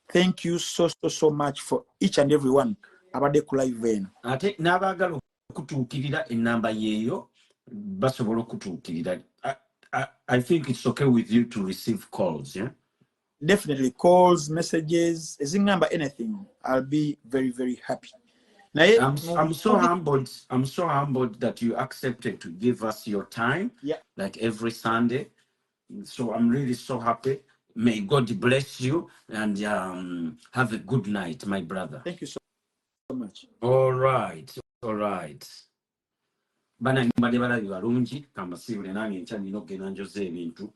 Speaker 1: Thank you so much for each and every one abadde ku live eno.
Speaker 2: Ate n'abaagala okutuukirira ennamba yeeyo basobola okutuukirira. I think it's okay with you to receive calls, yeah?
Speaker 1: Definitely calls, messages, ezingamba anything. I'll be very happy.
Speaker 2: I'm so humbled that you accepted to give us your time, like every Sunday. So I'm really so happy. May God bless you and have a good night, my brother.
Speaker 1: Thank you so much.
Speaker 2: All right. Bana mbade balabi balungi kamasibule nange nkyalina okugenda njoze ebintu.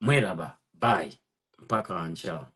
Speaker 2: Mweraba. Bye. Mpaka ancha.